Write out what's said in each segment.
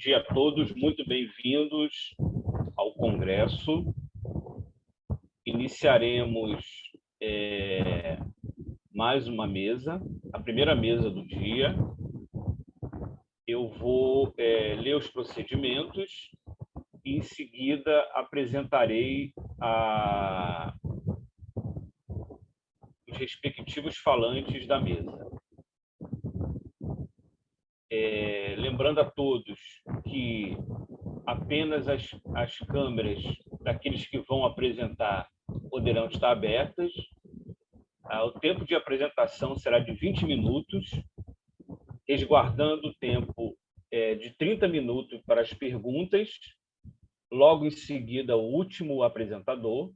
dia a todos, muito bem-vindos ao Congresso. Iniciaremos mais uma mesa, a primeira mesa do dia. Eu vou ler os procedimentos e, em seguida, apresentarei os respectivos falantes da mesa. Lembrando a todos que apenas as câmeras daqueles que vão apresentar poderão estar abertas. O tempo de apresentação será de 20 minutos, resguardando o tempo de 30 minutos para as perguntas, logo em seguida o último apresentador.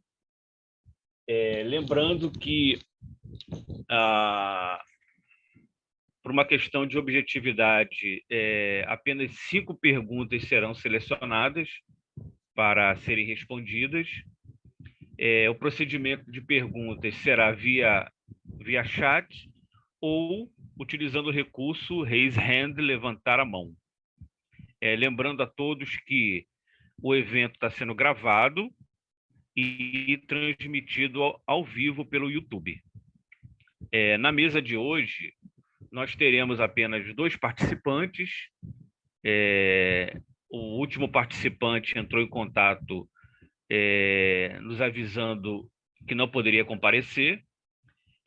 Lembrando que, por uma questão de objetividade, apenas 5 perguntas serão selecionadas para serem respondidas. O procedimento de perguntas será via chat ou utilizando o recurso Raise Hand, levantar a mão. Lembrando a todos que o evento está sendo gravado e transmitido ao vivo pelo YouTube. Na mesa de hoje, nós teremos apenas 2 participantes. O último participante entrou em contato nos avisando que não poderia comparecer.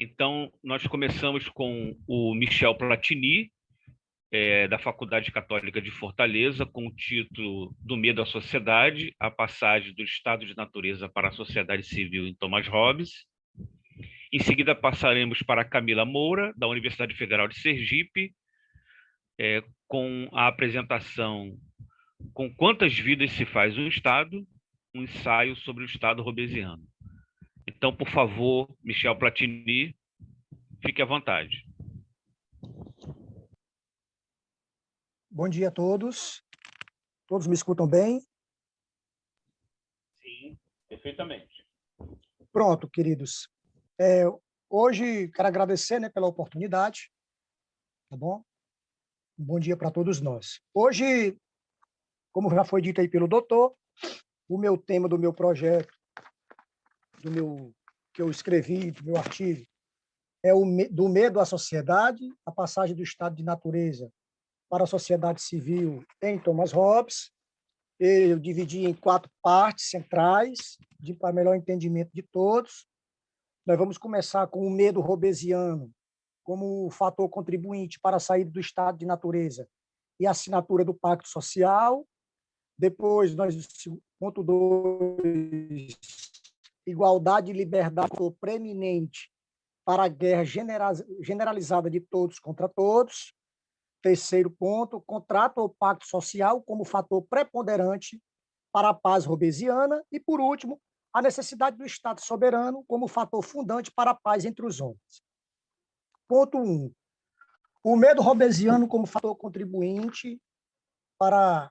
Então, nós começamos com o Michel Platini, da Faculdade Católica de Fortaleza, com o título Do Medo à Sociedade, a passagem do estado de natureza para a sociedade civil em Thomas Hobbes. Em seguida, passaremos para Camila Moura, da Universidade Federal de Sergipe, com a apresentação Com Quantas Vidas se Faz um Estado? Um ensaio sobre o Estado hobbesiano. Então, por favor, Michel Platini, fique à vontade. Bom dia a todos. Todos me escutam bem? Sim, perfeitamente. Pronto, queridos. Hoje quero agradecer, pela oportunidade, tá bom? Um bom dia para todos nós. Hoje, como já foi dito aí pelo doutor, o meu tema do meu projeto, que eu escrevi, do meu artigo, é do medo à sociedade, a passagem do estado de natureza para a sociedade civil em Thomas Hobbes. Eu dividi em 4 partes centrais, para melhor entendimento de todos. Nós vamos começar com o medo hobbesiano como fator contribuinte para a saída do estado de natureza e a assinatura do Pacto Social. Depois, ponto 2, igualdade e liberdade preeminente para a guerra generalizada de todos contra todos. Terceiro ponto, contrato ou pacto social como fator preponderante para a paz hobbesiana. E, por último, a necessidade do Estado soberano como fator fundante para a paz entre os homens. Ponto 1. O medo hobbesiano como fator contribuinte para a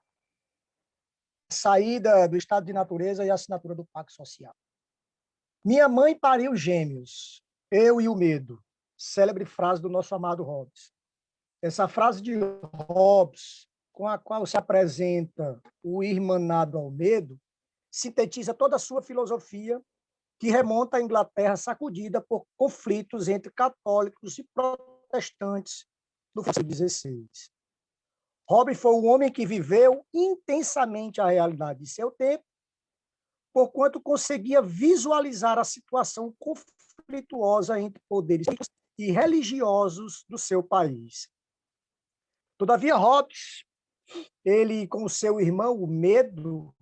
saída do estado de natureza e a assinatura do pacto social. Minha mãe pariu gêmeos, eu e o medo. Célebre frase do nosso amado Hobbes. Essa frase de Hobbes, com a qual se apresenta o irmanado ao medo, sintetiza toda a sua filosofia, que remonta à Inglaterra sacudida por conflitos entre católicos e protestantes no século XVI. Hobbes foi um homem que viveu intensamente a realidade de seu tempo, porquanto conseguia visualizar a situação conflituosa entre poderes e religiosos do seu país. Todavia, Hobbes, ele com seu irmão, o medo,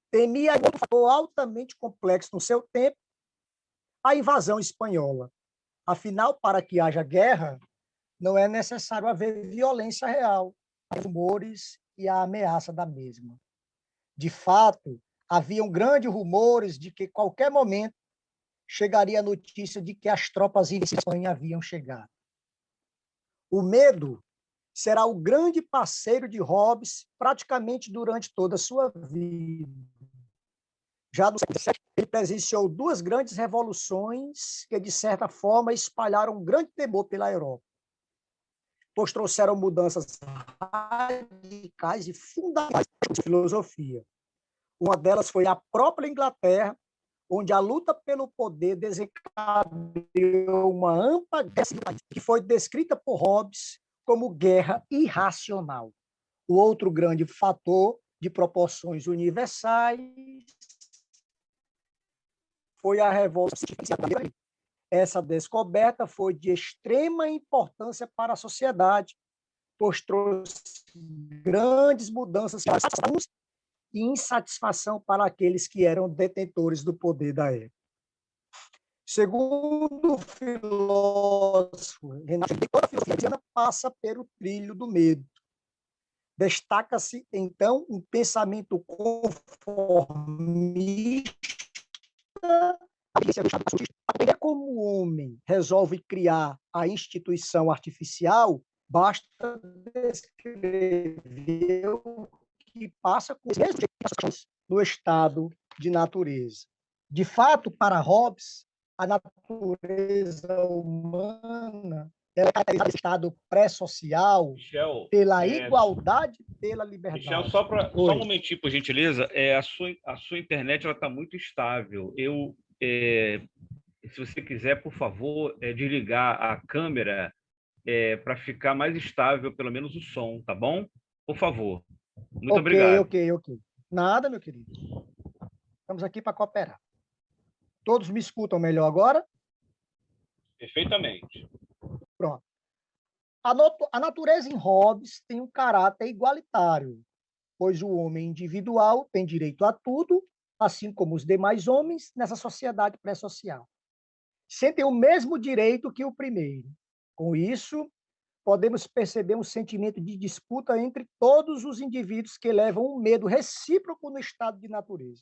temia um fator altamente complexo no seu tempo, a invasão espanhola. Afinal, para que haja guerra, não é necessário haver violência real, há rumores e a ameaça da mesma. De fato, haviam grandes rumores de que, a qualquer momento, chegaria a notícia de que as tropas inglesas da Espanha haviam chegado. O medo será o grande parceiro de Hobbes praticamente durante toda a sua vida. Já no século XVII, ele presenciou 2 grandes revoluções que, de certa forma, espalharam um grande temor pela Europa. pois trouxeram mudanças radicais e fundamentais de filosofia. Uma delas foi a própria Inglaterra, onde a luta pelo poder desencadeou uma ampla guerra que foi descrita por Hobbes como guerra irracional. O outro grande fator de proporções universais foi a Revolta Científica. Essa descoberta foi de extrema importância para a sociedade, pois trouxe grandes mudanças e insatisfação para aqueles que eram detentores do poder da época. Segundo o filósofo Renato, toda a filosofia passa pelo trilho do medo. Destaca-se, então, um pensamento conformista. Até como o homem resolve criar a instituição artificial, basta descrever o que passa com os mesmos no estado de natureza. De fato, para Hobbes, a natureza humana é caracterizada pelo estado pré-social, pela igualdade, pela liberdade. Michel, só um momentinho, por gentileza. A sua internet está muito instável. Se você quiser, por favor, desligar a câmera para ficar mais estável, pelo menos o som, tá bom? Por favor. Muito obrigado. Ok. Nada, meu querido. Estamos aqui para cooperar. Todos me escutam melhor agora? Perfeitamente. Pronto. A natureza em Hobbes tem um caráter igualitário, pois o homem individual tem direito a tudo, assim como os demais homens nessa sociedade pré-social. Sentem o mesmo direito que o primeiro. Com isso, podemos perceber um sentimento de disputa entre todos os indivíduos que levam um medo recíproco no estado de natureza.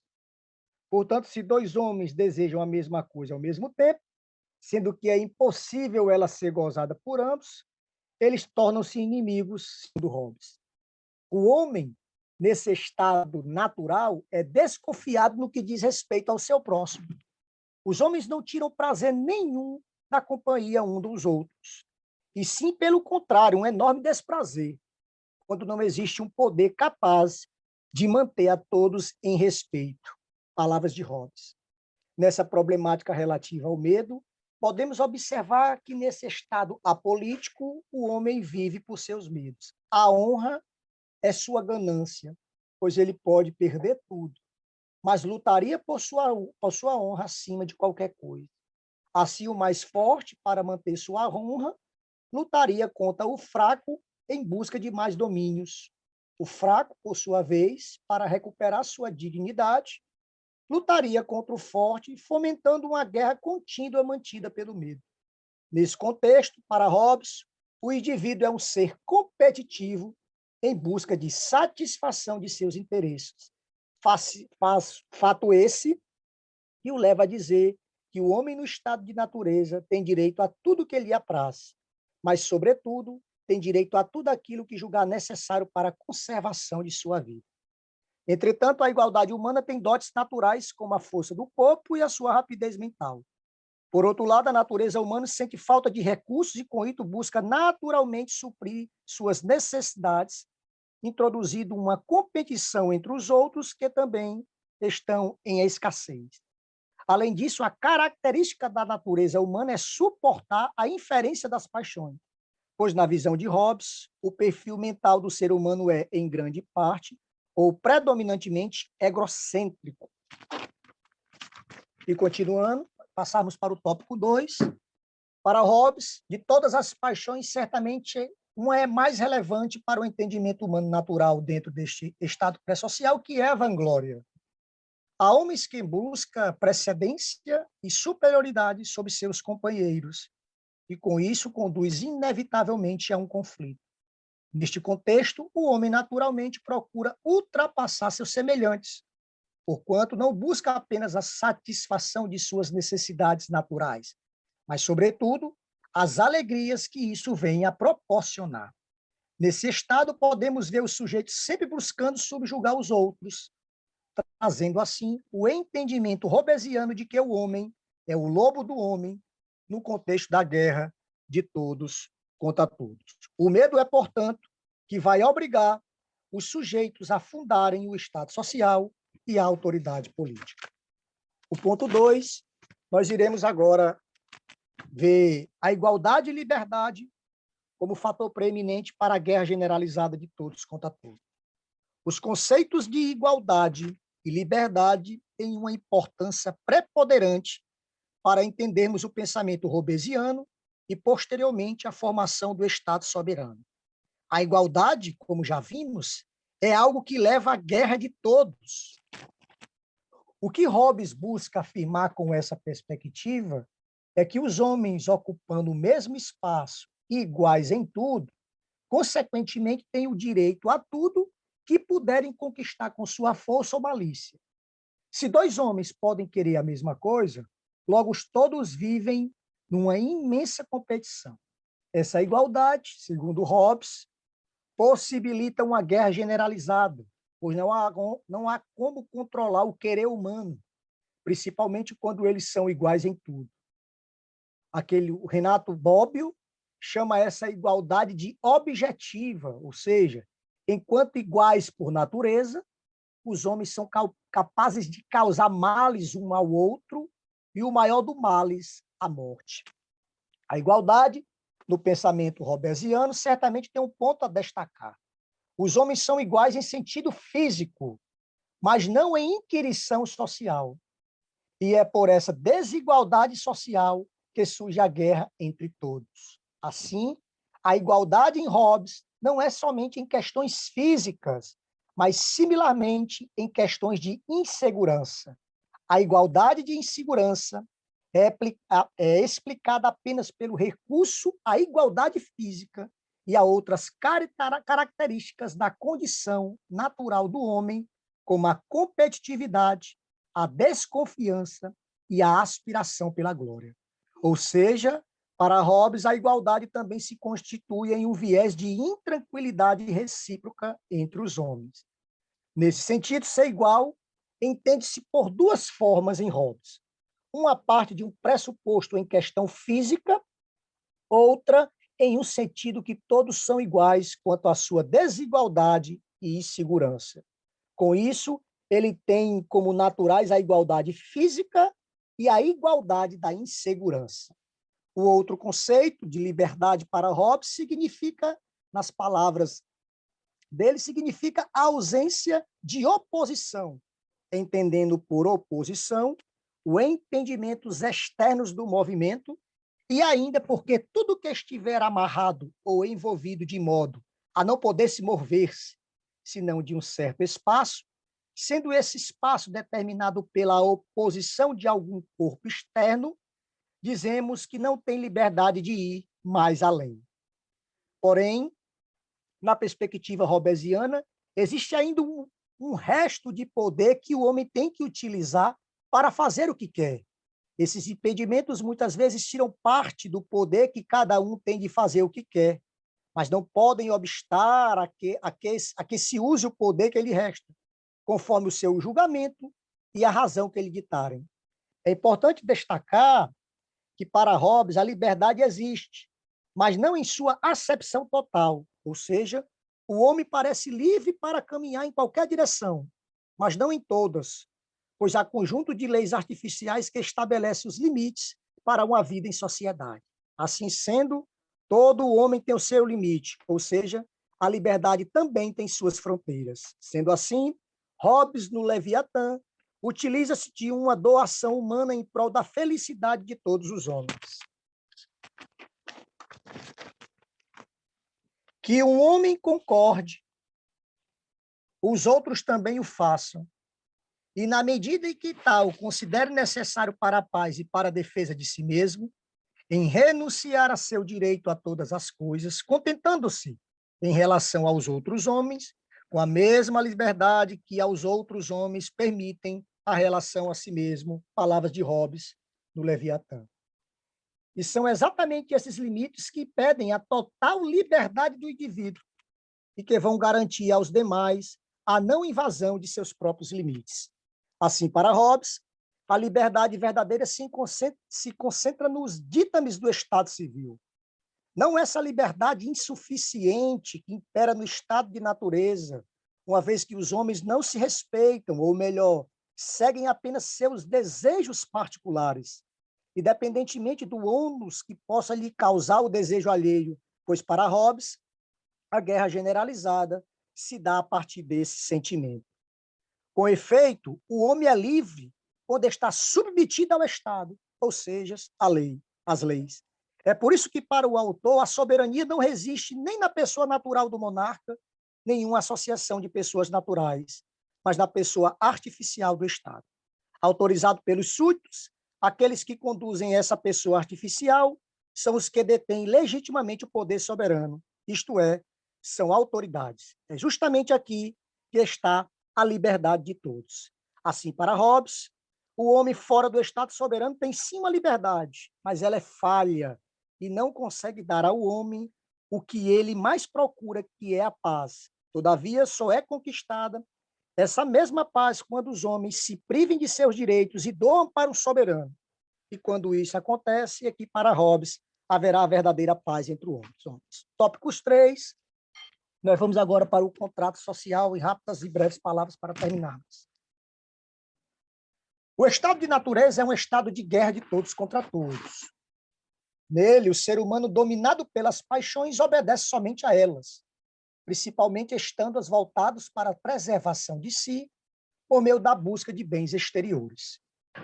Portanto, se dois homens desejam a mesma coisa ao mesmo tempo, sendo que é impossível ela ser gozada por ambos, eles tornam-se inimigos do Hobbes. O homem, nesse estado natural, é desconfiado no que diz respeito ao seu próximo. Os homens não tiram prazer nenhum da companhia um dos outros, e sim, pelo contrário, um enorme desprazer, quando não existe um poder capaz de manter a todos em respeito. Palavras de Hobbes. Nessa problemática relativa ao medo, podemos observar que, nesse estado apolítico, o homem vive por seus medos. A honra é sua ganância, pois ele pode perder tudo, mas lutaria por sua honra acima de qualquer coisa. Assim, o mais forte, para manter sua honra, lutaria contra o fraco em busca de mais domínios. O fraco, por sua vez, para recuperar sua dignidade, lutaria contra o forte, fomentando uma guerra contínua mantida pelo medo. Nesse contexto, para Hobbes, o indivíduo é um ser competitivo em busca de satisfação de seus interesses. Fato esse que o leva a dizer que o homem no estado de natureza tem direito a tudo que lhe apraz, mas, sobretudo, tem direito a tudo aquilo que julgar necessário para a conservação de sua vida. Entretanto, a igualdade humana tem dotes naturais, como a força do corpo e a sua rapidez mental. Por outro lado, a natureza humana sente falta de recursos e, com isso, busca naturalmente suprir suas necessidades, introduzindo uma competição entre os outros que também estão em escassez. Além disso, a característica da natureza humana é suportar a inferência das paixões, pois, na visão de Hobbes, o perfil mental do ser humano é, em grande parte, ou predominantemente egocêntrico. E continuando, passarmos para o tópico 2. Para Hobbes, de todas as paixões, certamente uma é mais relevante para o entendimento humano natural dentro deste estado pré-social, que é a vanglória. Há homens que buscam precedência e superioridade sobre seus companheiros, e com isso conduz inevitavelmente a um conflito. Neste contexto, o homem naturalmente procura ultrapassar seus semelhantes, porquanto não busca apenas a satisfação de suas necessidades naturais, mas, sobretudo, as alegrias que isso vem a proporcionar. Nesse estado, podemos ver o sujeito sempre buscando subjugar os outros, trazendo assim o entendimento hobbesiano de que o homem é o lobo do homem no contexto da guerra de todos contra todos. O medo é, portanto, que vai obrigar os sujeitos a fundarem o Estado social e a autoridade política. O ponto 2, nós iremos agora ver a igualdade e liberdade como fator preeminente para a guerra generalizada de todos contra todos. Os conceitos de igualdade e liberdade têm uma importância preponderante para entendermos o pensamento hobbesiano e, posteriormente, a formação do Estado soberano. A igualdade, como já vimos, é algo que leva à guerra de todos. O que Hobbes busca afirmar com essa perspectiva é que os homens ocupando o mesmo espaço e iguais em tudo, consequentemente, têm o direito a tudo que puderem conquistar com sua força ou malícia. Se dois homens podem querer a mesma coisa, logo todos vivem numa imensa competição. Essa igualdade, segundo Hobbes, possibilita uma guerra generalizada, pois não há como controlar o querer humano, principalmente quando eles são iguais em tudo. O Renato Bobbio chama essa igualdade de objetiva, ou seja, enquanto iguais por natureza, os homens são capazes de causar males um ao outro, e o maior do males, a morte. A igualdade, no pensamento hobbesiano, certamente tem um ponto a destacar. Os homens são iguais em sentido físico, mas não em inquirição social. E é por essa desigualdade social que surge a guerra entre todos. Assim, a igualdade em Hobbes não é somente em questões físicas, mas similarmente em questões de insegurança. A igualdade de insegurança é explicada apenas pelo recurso à igualdade física e a outras características da condição natural do homem, como a competitividade, a desconfiança e a aspiração pela glória. Ou seja, para Hobbes, a igualdade também se constitui em um viés de intranquilidade recíproca entre os homens. Nesse sentido, ser igual entende-se por duas formas em Hobbes. Uma parte de um pressuposto em questão física, outra em um sentido que todos são iguais quanto à sua desigualdade e insegurança. Com isso, ele tem como naturais a igualdade física e a igualdade da insegurança. O outro conceito de liberdade para Hobbes significa, nas palavras dele, significa a ausência de oposição, entendendo por oposição os entendimentos externos do movimento e ainda porque tudo que estiver amarrado ou envolvido de modo a não poder se mover-se, senão de um certo espaço, sendo esse espaço determinado pela oposição de algum corpo externo, dizemos que não tem liberdade de ir mais além. Porém, na perspectiva hobbesiana, existe ainda um resto de poder que o homem tem que utilizar para fazer o que quer. Esses impedimentos muitas vezes tiram parte do poder que cada um tem de fazer o que quer, mas não podem obstar a que se use o poder que lhe resta, conforme o seu julgamento e a razão que lhe ditarem. É importante destacar que para Hobbes a liberdade existe, mas não em sua acepção total, ou seja, o homem parece livre para caminhar em qualquer direção, mas não em todas, pois há conjunto de leis artificiais que estabelecem os limites para uma vida em sociedade. Assim sendo, todo homem tem o seu limite, ou seja, a liberdade também tem suas fronteiras. Sendo assim, Hobbes, no Leviatã, utiliza-se de uma doação humana em prol da felicidade de todos os homens. Que um homem concorde, os outros também o façam, e na medida em que tal considere necessário para a paz e para a defesa de si mesmo, em renunciar a seu direito a todas as coisas, contentando-se em relação aos outros homens, com a mesma liberdade que aos outros homens permitem a relação a si mesmo, palavras de Hobbes no Leviatã. E são exatamente esses limites que pedem a total liberdade do indivíduo e que vão garantir aos demais a não invasão de seus próprios limites. Assim, para Hobbes, a liberdade verdadeira se concentra nos ditames do Estado civil. Não essa liberdade insuficiente que impera no estado de natureza, uma vez que os homens não se respeitam, ou melhor, seguem apenas seus desejos particulares, independentemente do ônus que possa lhe causar o desejo alheio, pois para Hobbes, a guerra generalizada se dá a partir desse sentimento. Com efeito, o homem é livre quando está submetido ao Estado, ou seja, à lei, às leis. É por isso que, para o autor, a soberania não resiste nem na pessoa natural do monarca, nenhuma associação de pessoas naturais, mas na pessoa artificial do Estado. Autorizado pelos súditos, aqueles que conduzem essa pessoa artificial são os que detêm legitimamente o poder soberano, isto é, são autoridades. É justamente aqui que está a liberdade de todos. Assim, para Hobbes, o homem fora do Estado soberano tem sim uma liberdade, mas ela é falha e não consegue dar ao homem o que ele mais procura, que é a paz. Todavia, só é conquistada essa mesma paz quando os homens se privem de seus direitos e doam para o soberano. E quando isso acontece, aqui para Hobbes, haverá a verdadeira paz entre os homens. Tópicos 3, nós vamos agora para o contrato social, em rápidas e breves palavras para terminarmos. O estado de natureza é um estado de guerra de todos contra todos. Nele, o ser humano, dominado pelas paixões, obedece somente a elas, principalmente estando-as voltados para a preservação de si, por meio da busca de bens exteriores.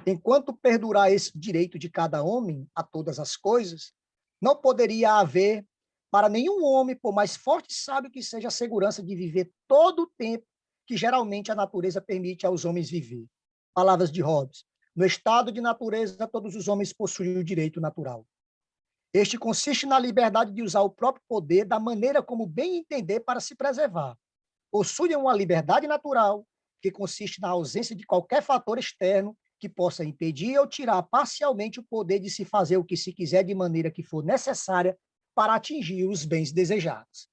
Enquanto perdurar esse direito de cada homem a todas as coisas, não poderia haver para nenhum homem, por mais forte e sábio que seja, a segurança de viver todo o tempo que geralmente a natureza permite aos homens viver. Palavras de Hobbes. No estado de natureza, todos os homens possuem o direito natural. Este consiste na liberdade de usar o próprio poder da maneira como bem entender para se preservar. Possuem uma liberdade natural, que consiste na ausência de qualquer fator externo que possa impedir ou tirar parcialmente o poder de se fazer o que se quiser de maneira que for necessária para atingir os bens desejados.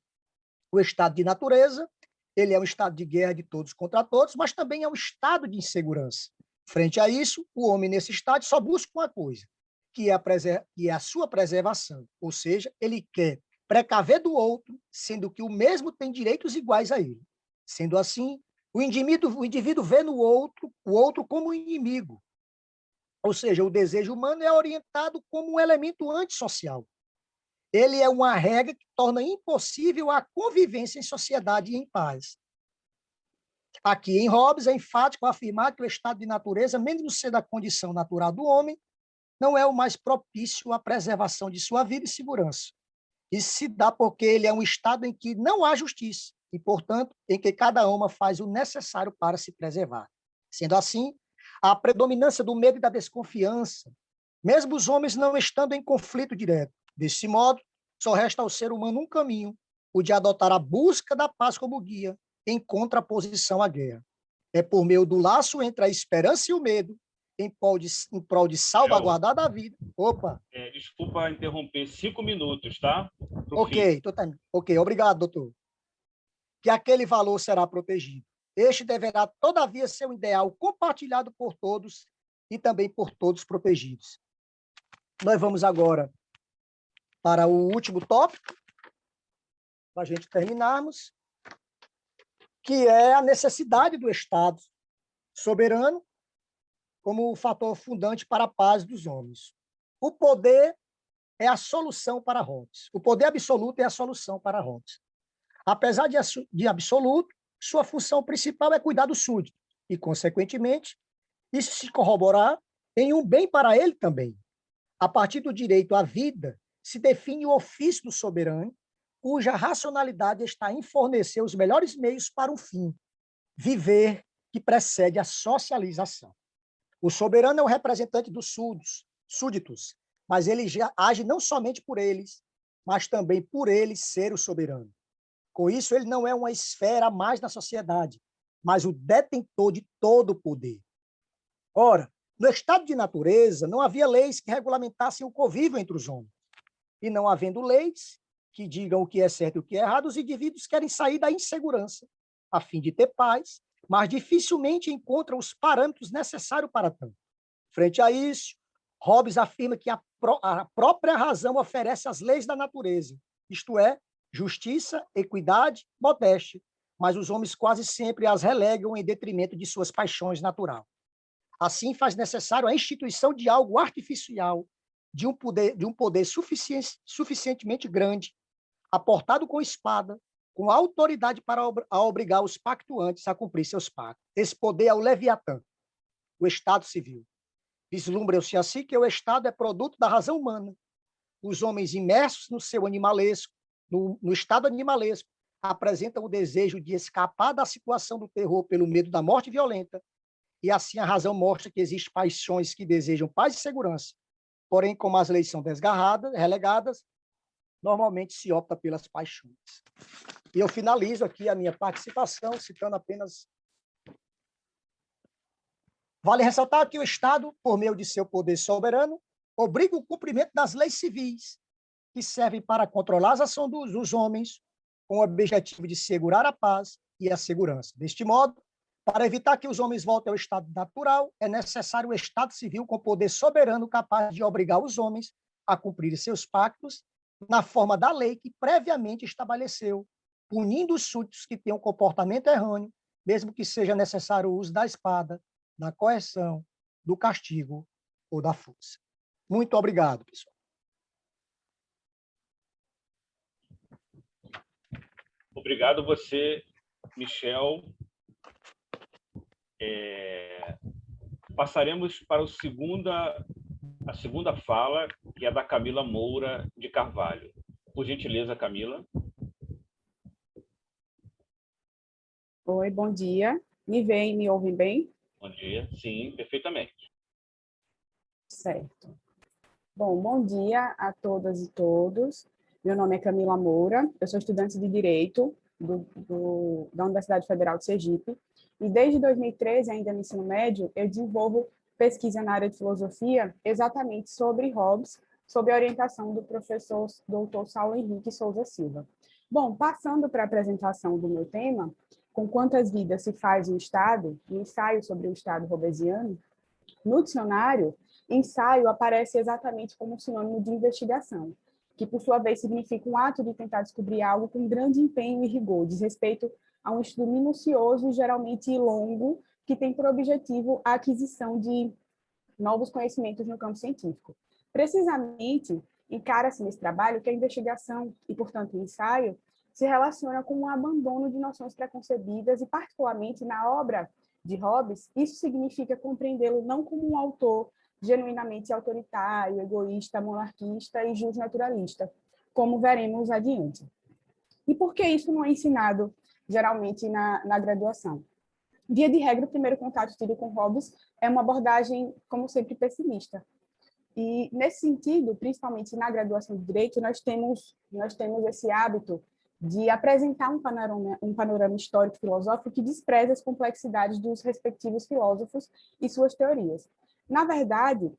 O estado de natureza, ele é um estado de guerra de todos contra todos, mas também é um estado de insegurança. Frente a isso, o homem nesse estado só busca uma coisa, que é a sua preservação, ou seja, ele quer precaver do outro, sendo que o mesmo tem direitos iguais a ele. Sendo assim, o indivíduo vê no outro, o outro como um inimigo. Ou seja, o desejo humano é orientado como um elemento antissocial. Ele é uma regra que torna impossível a convivência em sociedade e em paz. Aqui em Hobbes é enfático afirmar que o estado de natureza, mesmo sendo a condição natural do homem, não é o mais propício à preservação de sua vida e segurança. Isso se dá porque ele é um estado em que não há justiça e, portanto, em que cada uma faz o necessário para se preservar. Sendo assim, a predominância do medo e da desconfiança, mesmo os homens não estando em conflito direto. Desse modo, só resta ao ser humano um caminho, o de adotar a busca da paz como guia, em contraposição à guerra. É por meio do laço entre a esperança e o medo, em prol de salvaguardar a vida. Opa! Desculpa interromper, 5 minutos, tá? Ok, ok, obrigado, doutor. Que aquele valor será protegido. Este deverá, todavia, ser um ideal compartilhado por todos e também por todos protegidos. Nós vamos agora para o último tópico, para a gente terminarmos, que é a necessidade do Estado soberano como fator fundante para a paz dos homens. O poder é a solução para Hobbes. O poder absoluto é a solução para Hobbes. Apesar de absoluto, sua função principal é cuidar do súdito e, consequentemente, isso se corroborar em um bem para ele também. A partir do direito à vida, se define o ofício do soberano, cuja racionalidade está em fornecer os melhores meios para um fim, viver, que precede a socialização. O soberano é o representante dos súditos, mas ele já age não somente por eles, mas também por eles ser o soberano. Com isso, ele não é uma esfera a mais na sociedade, mas o detentor de todo o poder. Ora, no estado de natureza, não havia leis que regulamentassem o convívio entre os homens. E não havendo leis que digam o que é certo e o que é errado, os indivíduos querem sair da insegurança, a fim de ter paz, mas dificilmente encontram os parâmetros necessários para tanto. Frente a isso, Hobbes afirma que a a própria razão oferece as leis da natureza, isto é, justiça, equidade, modéstia, mas os homens quase sempre as relegam em detrimento de suas paixões naturais. Assim, faz necessário a instituição de algo artificial, de um poder suficientemente grande, aportado com espada, com autoridade para obrigar os pactuantes a cumprir seus pactos. Esse poder é o Leviatã, o Estado civil. Vislumbra-se assim que o Estado é produto da razão humana. Os homens imersos no seu animalesco, no estado animalesco, apresentam o desejo de escapar da situação do terror pelo medo da morte violenta, e assim a razão mostra que existem paixões que desejam paz e segurança. Porém, como as leis são desgarradas, relegadas, normalmente se opta pelas paixões. E eu finalizo aqui a minha participação citando apenas... Vale ressaltar que o Estado, por meio de seu poder soberano, obriga o cumprimento das leis civis, que servem para controlar as ações dos homens, com o objetivo de segurar a paz e a segurança. Deste modo, para evitar que os homens voltem ao estado natural, é necessário um Estado civil com poder soberano capaz de obrigar os homens a cumprir seus pactos na forma da lei que previamente estabeleceu, punindo os súditos que tenham comportamento errôneo, mesmo que seja necessário o uso da espada, da coerção, do castigo ou da força. Muito obrigado, pessoal. Obrigado você, Michel. Passaremos para a segunda fala, que é da Camila Moura de Carvalho. Por gentileza, Camila. Oi, bom dia. Me ouvem bem? Bom dia. Sim, perfeitamente. Certo. Bom dia a todas e todos. Meu nome é Camila Moura, eu sou estudante de Direito da Universidade Federal de Sergipe, e desde 2013, ainda no ensino médio, eu desenvolvo pesquisa na área de filosofia exatamente sobre Hobbes, sob a orientação do professor Dr. Saulo Henrique Souza Silva. Bom, passando para a apresentação do meu tema, Com Quantas Vidas se Faz um Estado, um ensaio sobre o Estado hobbesiano, no dicionário, ensaio aparece exatamente como um sinônimo de investigação, que, por sua vez, significa um ato de tentar descobrir algo com grande empenho e rigor, diz respeito a um estudo minucioso e geralmente longo, que tem por objetivo a aquisição de novos conhecimentos no campo científico. Precisamente, encara-se nesse trabalho que a investigação, e, portanto, o ensaio, se relaciona com um abandono de noções preconcebidas e, particularmente, na obra de Hobbes, isso significa compreendê-lo não como um autor genuinamente autoritário, egoísta, monarquista e justnaturalista, como veremos adiante. E por que isso não é ensinado, geralmente, na graduação? Via de regra, o primeiro contato tido com Hobbes é uma abordagem, como sempre, pessimista. E, nesse sentido, principalmente na graduação de Direito, nós temos esse hábito de apresentar um panorama histórico-filosófico que despreza as complexidades dos respectivos filósofos e suas teorias. Na verdade,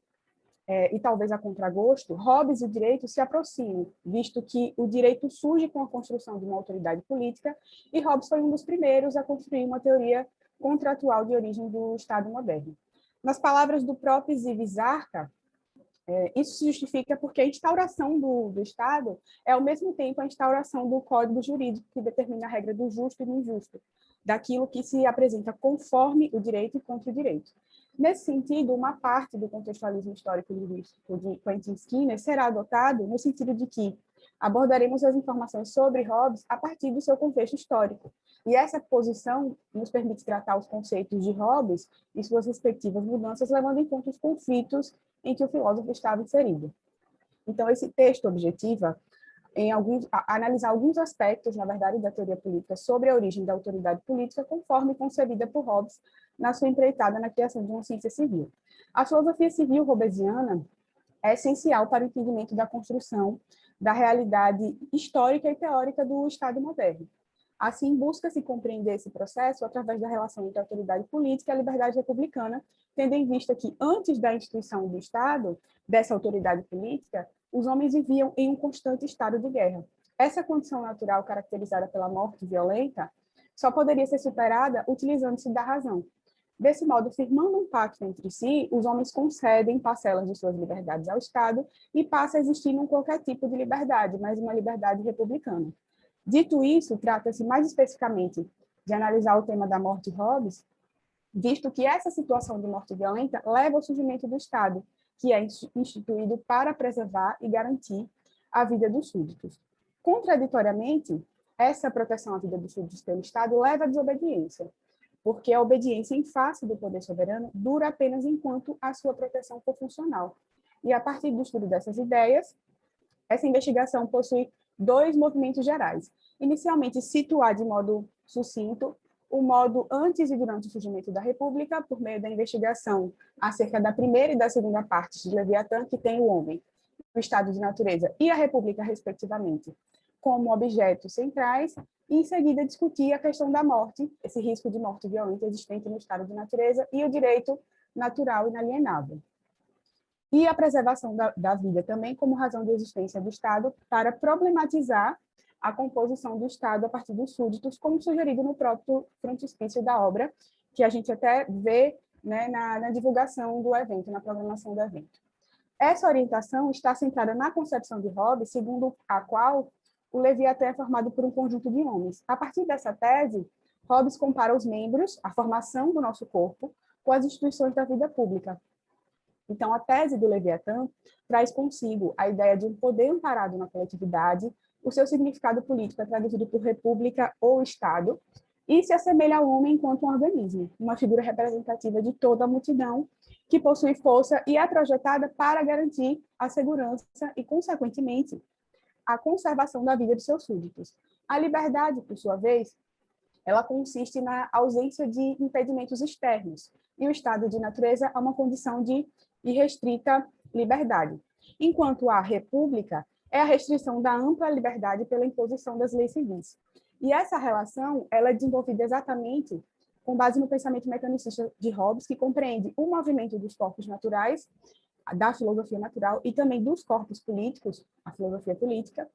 e talvez a contragosto, Hobbes e o direito se aproximam, visto que o direito surge com a construção de uma autoridade política, e Hobbes foi um dos primeiros a construir uma teoria contratual de origem do Estado moderno. Nas palavras do próprio Zvi Zarka, isso se justifica porque a instauração do Estado é, ao mesmo tempo, a instauração do código jurídico que determina a regra do justo e do injusto, daquilo que se apresenta conforme o direito e contra o direito. Nesse sentido, uma parte do contextualismo histórico-linguístico de Quentin Skinner será adotado no sentido de que abordaremos as informações sobre Hobbes a partir do seu contexto histórico. E essa posição nos permite tratar os conceitos de Hobbes e suas respectivas mudanças, levando em conta os conflitos em que o filósofo estava inserido. Então, esse texto objetiva analisar alguns aspectos, na verdade, da teoria política sobre a origem da autoridade política, conforme concebida por Hobbes na sua empreitada na criação de uma ciência civil. A filosofia civil hobbesiana é essencial para o entendimento da construção da realidade histórica e teórica do Estado moderno. Assim, busca-se compreender esse processo através da relação entre a autoridade política e a liberdade republicana, tendo em vista que, antes da instituição do Estado, dessa autoridade política, os homens viviam em um constante estado de guerra. Essa condição natural, caracterizada pela morte violenta, só poderia ser superada utilizando-se da razão. Desse modo, firmando um pacto entre si, os homens concedem parcelas de suas liberdades ao Estado e passa a existir não qualquer tipo de liberdade, mas uma liberdade republicana. Dito isso, trata-se mais especificamente de analisar o tema da morte Hobbes, visto que essa situação de morte violenta leva ao surgimento do Estado, que é instituído para preservar e garantir a vida dos súditos. Contraditoriamente, essa proteção à vida dos súditos pelo Estado leva à desobediência, porque a obediência em face do poder soberano dura apenas enquanto a sua proteção for funcional. E a partir do estudo dessas ideias, essa investigação possui dois movimentos gerais. Inicialmente, situar de modo sucinto o modo antes e durante o surgimento da República, por meio da investigação acerca da primeira e da segunda parte de Leviatã, que tem o homem, o estado de natureza e a República, respectivamente, como objetos centrais, e em seguida discutir a questão da morte, esse risco de morte violenta existente no estado de natureza e o direito natural inalienável. E a preservação da vida também como razão de existência do Estado para problematizar a composição do Estado a partir dos súditos, como sugerido no próprio frontispício da obra, que a gente até vê, né, na divulgação do evento, na programação do evento. Essa orientação está centrada na concepção de Hobbes, segundo a qual o Leviatã é formado por um conjunto de homens. A partir dessa tese, Hobbes compara os membros, a formação do nosso corpo, com as instituições da vida pública. Então, a tese do Leviatã traz consigo a ideia de um poder amparado na coletividade, o seu significado político é traduzido por república ou Estado, e se assemelha ao homem enquanto um organismo, uma figura representativa de toda a multidão, que possui força e é projetada para garantir a segurança e, consequentemente, a conservação da vida de seus súditos. A liberdade, por sua vez, ela consiste na ausência de impedimentos externos, e o estado de natureza é uma condição de irrestrita liberdade, enquanto a república é a restrição da ampla liberdade pela imposição das leis civis. E essa relação ela é desenvolvida exatamente com base no pensamento mecanicista de Hobbes, que compreende o movimento dos corpos naturais, da filosofia natural, e também dos corpos políticos, a filosofia política.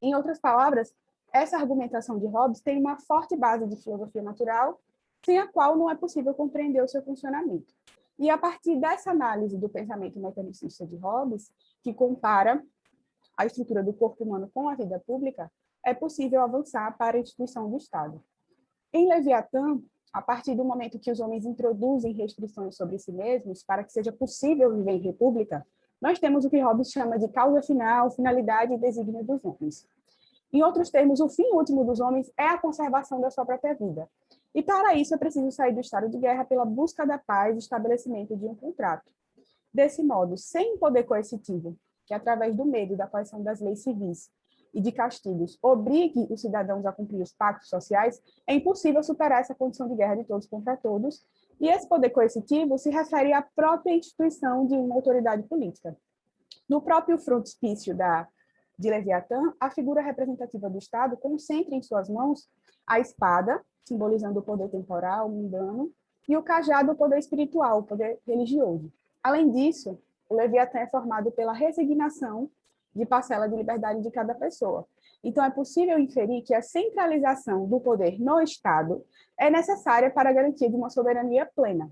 Em outras palavras, essa argumentação de Hobbes tem uma forte base de filosofia natural, sem a qual não é possível compreender o seu funcionamento. E a partir dessa análise do pensamento mecanicista de Hobbes, que compara a estrutura do corpo humano com a vida pública, é possível avançar para a instituição do Estado. Em Leviatã, a partir do momento que os homens introduzem restrições sobre si mesmos para que seja possível viver em república, nós temos o que Hobbes chama de causa final, finalidade e desígnio dos homens. Em outros termos, o fim último dos homens é a conservação da sua própria vida. E para isso é preciso sair do estado de guerra pela busca da paz e estabelecimento de um contrato. Desse modo, sem poder coercitivo, que através do medo e da coerção das leis civis e de castigos obrigue os cidadãos a cumprir os pactos sociais, é impossível superar essa condição de guerra de todos contra todos, e esse poder coercitivo se refere à própria instituição de uma autoridade política. No próprio frontispício de Leviatã, a figura representativa do Estado concentra em suas mãos a espada, simbolizando o poder temporal, mundano, e o cajado, o poder espiritual, o poder religioso. Além disso, o Leviatã é formado pela resignação de parcela de liberdade de cada pessoa. Então, é possível inferir que a centralização do poder no Estado é necessária para a garantia de uma soberania plena.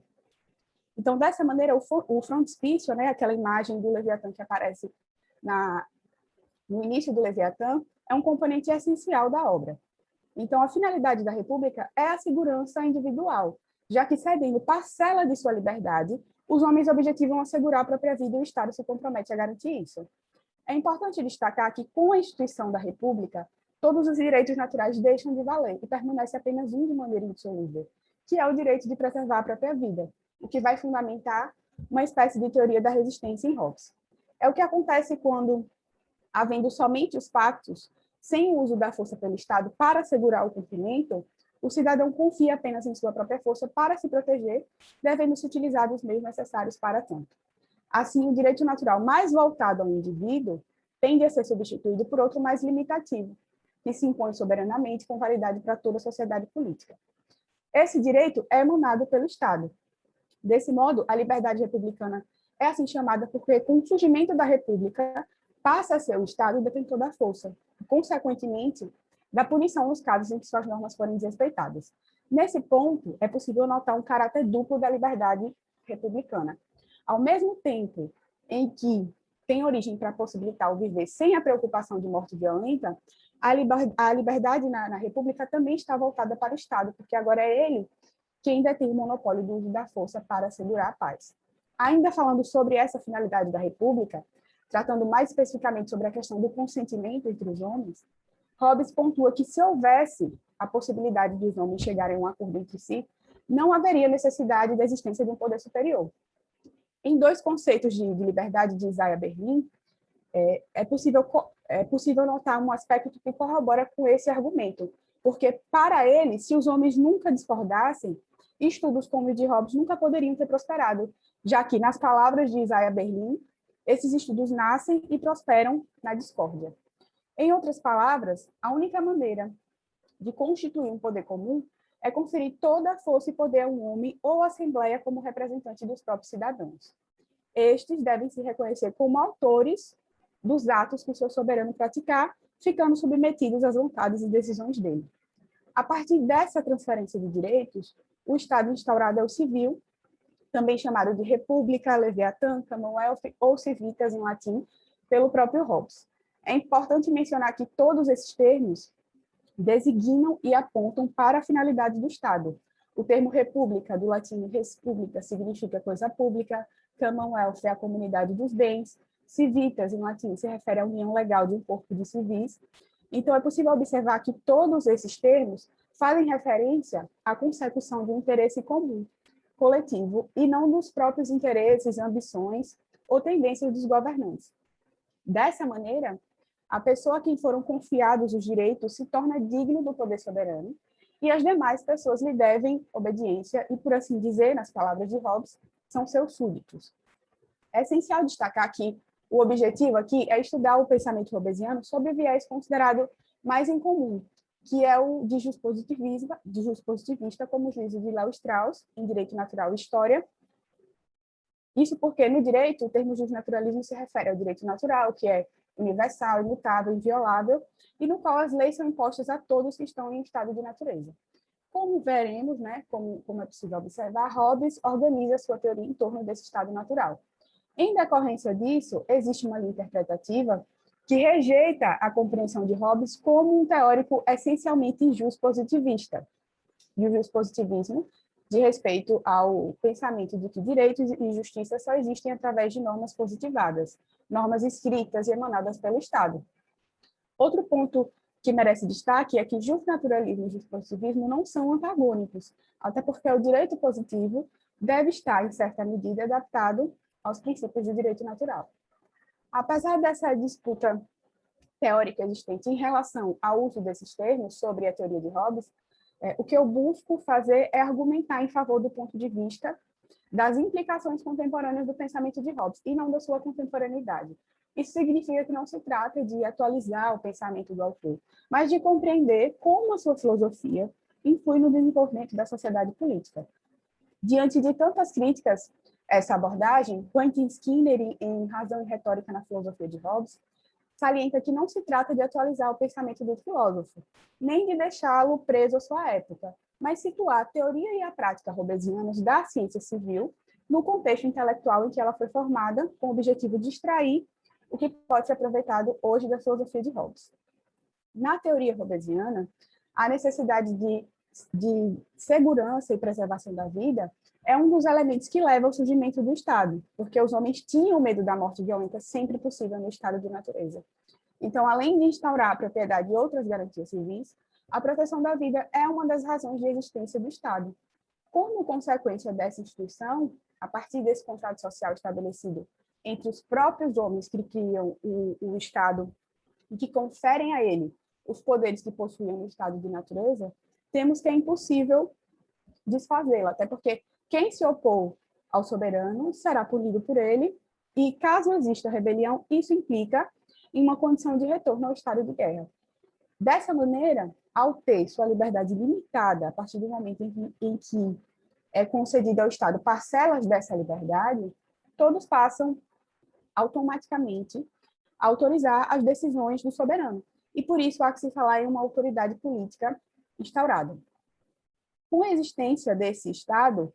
Então, dessa maneira, o frontispício, né, aquela imagem do Leviatã que aparece no início do Leviatã, é um componente essencial da obra. Então, a finalidade da República é a segurança individual, já que cedendo parcela de sua liberdade, os homens objetivam assegurar a própria vida e o Estado se compromete a garantir isso. É importante destacar que, com a instituição da República, todos os direitos naturais deixam de valer e permanece apenas um de maneira indissolúvel, que é o direito de preservar a própria vida, o que vai fundamentar uma espécie de teoria da resistência em Hobbes. É o que acontece quando, havendo somente os pactos, sem o uso da força pelo Estado para assegurar o cumprimento, o cidadão confia apenas em sua própria força para se proteger, devendo-se utilizar os meios necessários para tanto. Assim, o direito natural mais voltado ao indivíduo tende a ser substituído por outro mais limitativo, que se impõe soberanamente com validade para toda a sociedade política. Esse direito é emanado pelo Estado. Desse modo, a liberdade republicana é assim chamada porque, com o surgimento da República, passa a ser o Estado o detentor da força, e, consequentemente, da punição nos casos em que suas normas forem desrespeitadas. Nesse ponto, é possível notar um caráter duplo da liberdade republicana. Ao mesmo tempo em que tem origem para possibilitar o viver sem a preocupação de morte violenta, a liberdade na República também está voltada para o Estado, porque agora é ele quem detém o monopólio do uso da força para assegurar a paz. Ainda falando sobre essa finalidade da República, tratando mais especificamente sobre a questão do consentimento entre os homens, Hobbes pontua que se houvesse a possibilidade de os homens chegarem a um acordo entre si, não haveria necessidade da existência de um poder superior. Em dois conceitos de liberdade de Isaiah Berlin, é possível notar um aspecto que corrobora com esse argumento, porque, para ele, se os homens nunca discordassem, estudos como o de Hobbes nunca poderiam ter prosperado, já que, nas palavras de Isaiah Berlin, esses estudos nascem e prosperam na discórdia. Em outras palavras, a única maneira de constituir um poder comum é conferir toda a força e poder a um homem ou assembleia como representante dos próprios cidadãos. Estes devem se reconhecer como autores dos atos que o seu soberano praticar, ficando submetidos às vontades e decisões dele. A partir dessa transferência de direitos, o Estado instaurado é o civil, também chamado de República, Leviatã, Commonwealth ou Civitas em latim, pelo próprio Hobbes. É importante mencionar que todos esses termos designam e apontam para a finalidade do Estado. O termo república, do latim res publica, significa coisa pública, Commonwealth é a comunidade dos bens, civitas, em latim, se refere à união legal de um corpo de civis. Então, é possível observar que todos esses termos fazem referência à consecução de um interesse comum, coletivo, e não dos próprios interesses, ambições ou tendências dos governantes. Dessa maneira, a pessoa a quem foram confiados os direitos se torna digno do poder soberano e as demais pessoas lhe devem obediência e, por assim dizer, nas palavras de Hobbes, são seus súditos. É essencial destacar que o objetivo aqui é estudar o pensamento hobbesiano sob o viés considerado mais em comum, que é o de juspositivista, como o juízo de Léo Strauss, em Direito Natural e História. Isso porque, no direito, o termo justnaturalismo se refere ao direito natural, que é universal, imutável, inviolável, e no qual as leis são impostas a todos que estão em estado de natureza. Como veremos, né, como é possível observar, Hobbes organiza sua teoria em torno desse estado natural. Em decorrência disso, existe uma linha interpretativa que rejeita a compreensão de Hobbes como um teórico essencialmente juspositivista. E o juspositivismo de respeito ao pensamento de que direitos e justiça só existem através de normas positivadas, normas escritas e emanadas pelo Estado. Outro ponto que merece destaque é que justnaturalismo e juspositivismo não são antagônicos, até porque o direito positivo deve estar, em certa medida, adaptado aos princípios do direito natural. Apesar dessa disputa teórica existente em relação ao uso desses termos sobre a teoria de Hobbes, o que eu busco fazer é argumentar em favor do ponto de vista das implicações contemporâneas do pensamento de Hobbes, e não da sua contemporaneidade. Isso significa que não se trata de atualizar o pensamento do autor, mas de compreender como a sua filosofia influi no desenvolvimento da sociedade política. Diante de tantas críticas a essa abordagem, Quentin Skinner, em Razão e Retórica na Filosofia de Hobbes, salienta que não se trata de atualizar o pensamento do filósofo, nem de deixá-lo preso à sua época, mas situar a teoria e a prática hobbesianas da ciência civil no contexto intelectual em que ela foi formada, com o objetivo de extrair o que pode ser aproveitado hoje da filosofia de Hobbes. Na teoria hobbesiana, a necessidade de segurança e preservação da vida é um dos elementos que leva ao surgimento do Estado, porque os homens tinham medo da morte violenta sempre possível no estado de natureza. Então, além de instaurar a propriedade e outras garantias civis, a proteção da vida é uma das razões de existência do Estado. Como consequência dessa instituição, a partir desse contrato social estabelecido entre os próprios homens que criam o Estado e que conferem a ele os poderes que possuíam no estado de natureza, temos que é impossível desfazê-la, até porque quem se opor ao soberano será punido por ele, e caso exista rebelião, isso implica em uma condição de retorno ao estado de guerra. Dessa maneira, ao ter sua liberdade limitada, a partir do momento em que é concedida ao Estado parcelas dessa liberdade, todos passam automaticamente a autorizar as decisões do soberano. E por isso há que se falar em uma autoridade política instaurada. Com a existência desse Estado,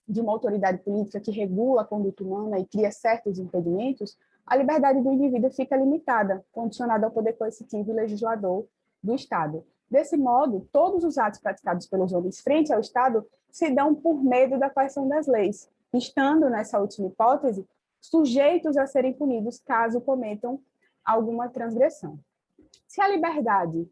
de uma autoridade política que regula a conduta humana e cria certos impedimentos, a liberdade do indivíduo fica limitada, condicionada ao poder coercitivo e legislador do Estado. Desse modo, todos os atos praticados pelos homens frente ao Estado se dão por medo da coerção das leis, estando, nessa última hipótese, sujeitos a serem punidos caso cometam alguma transgressão. Se a liberdade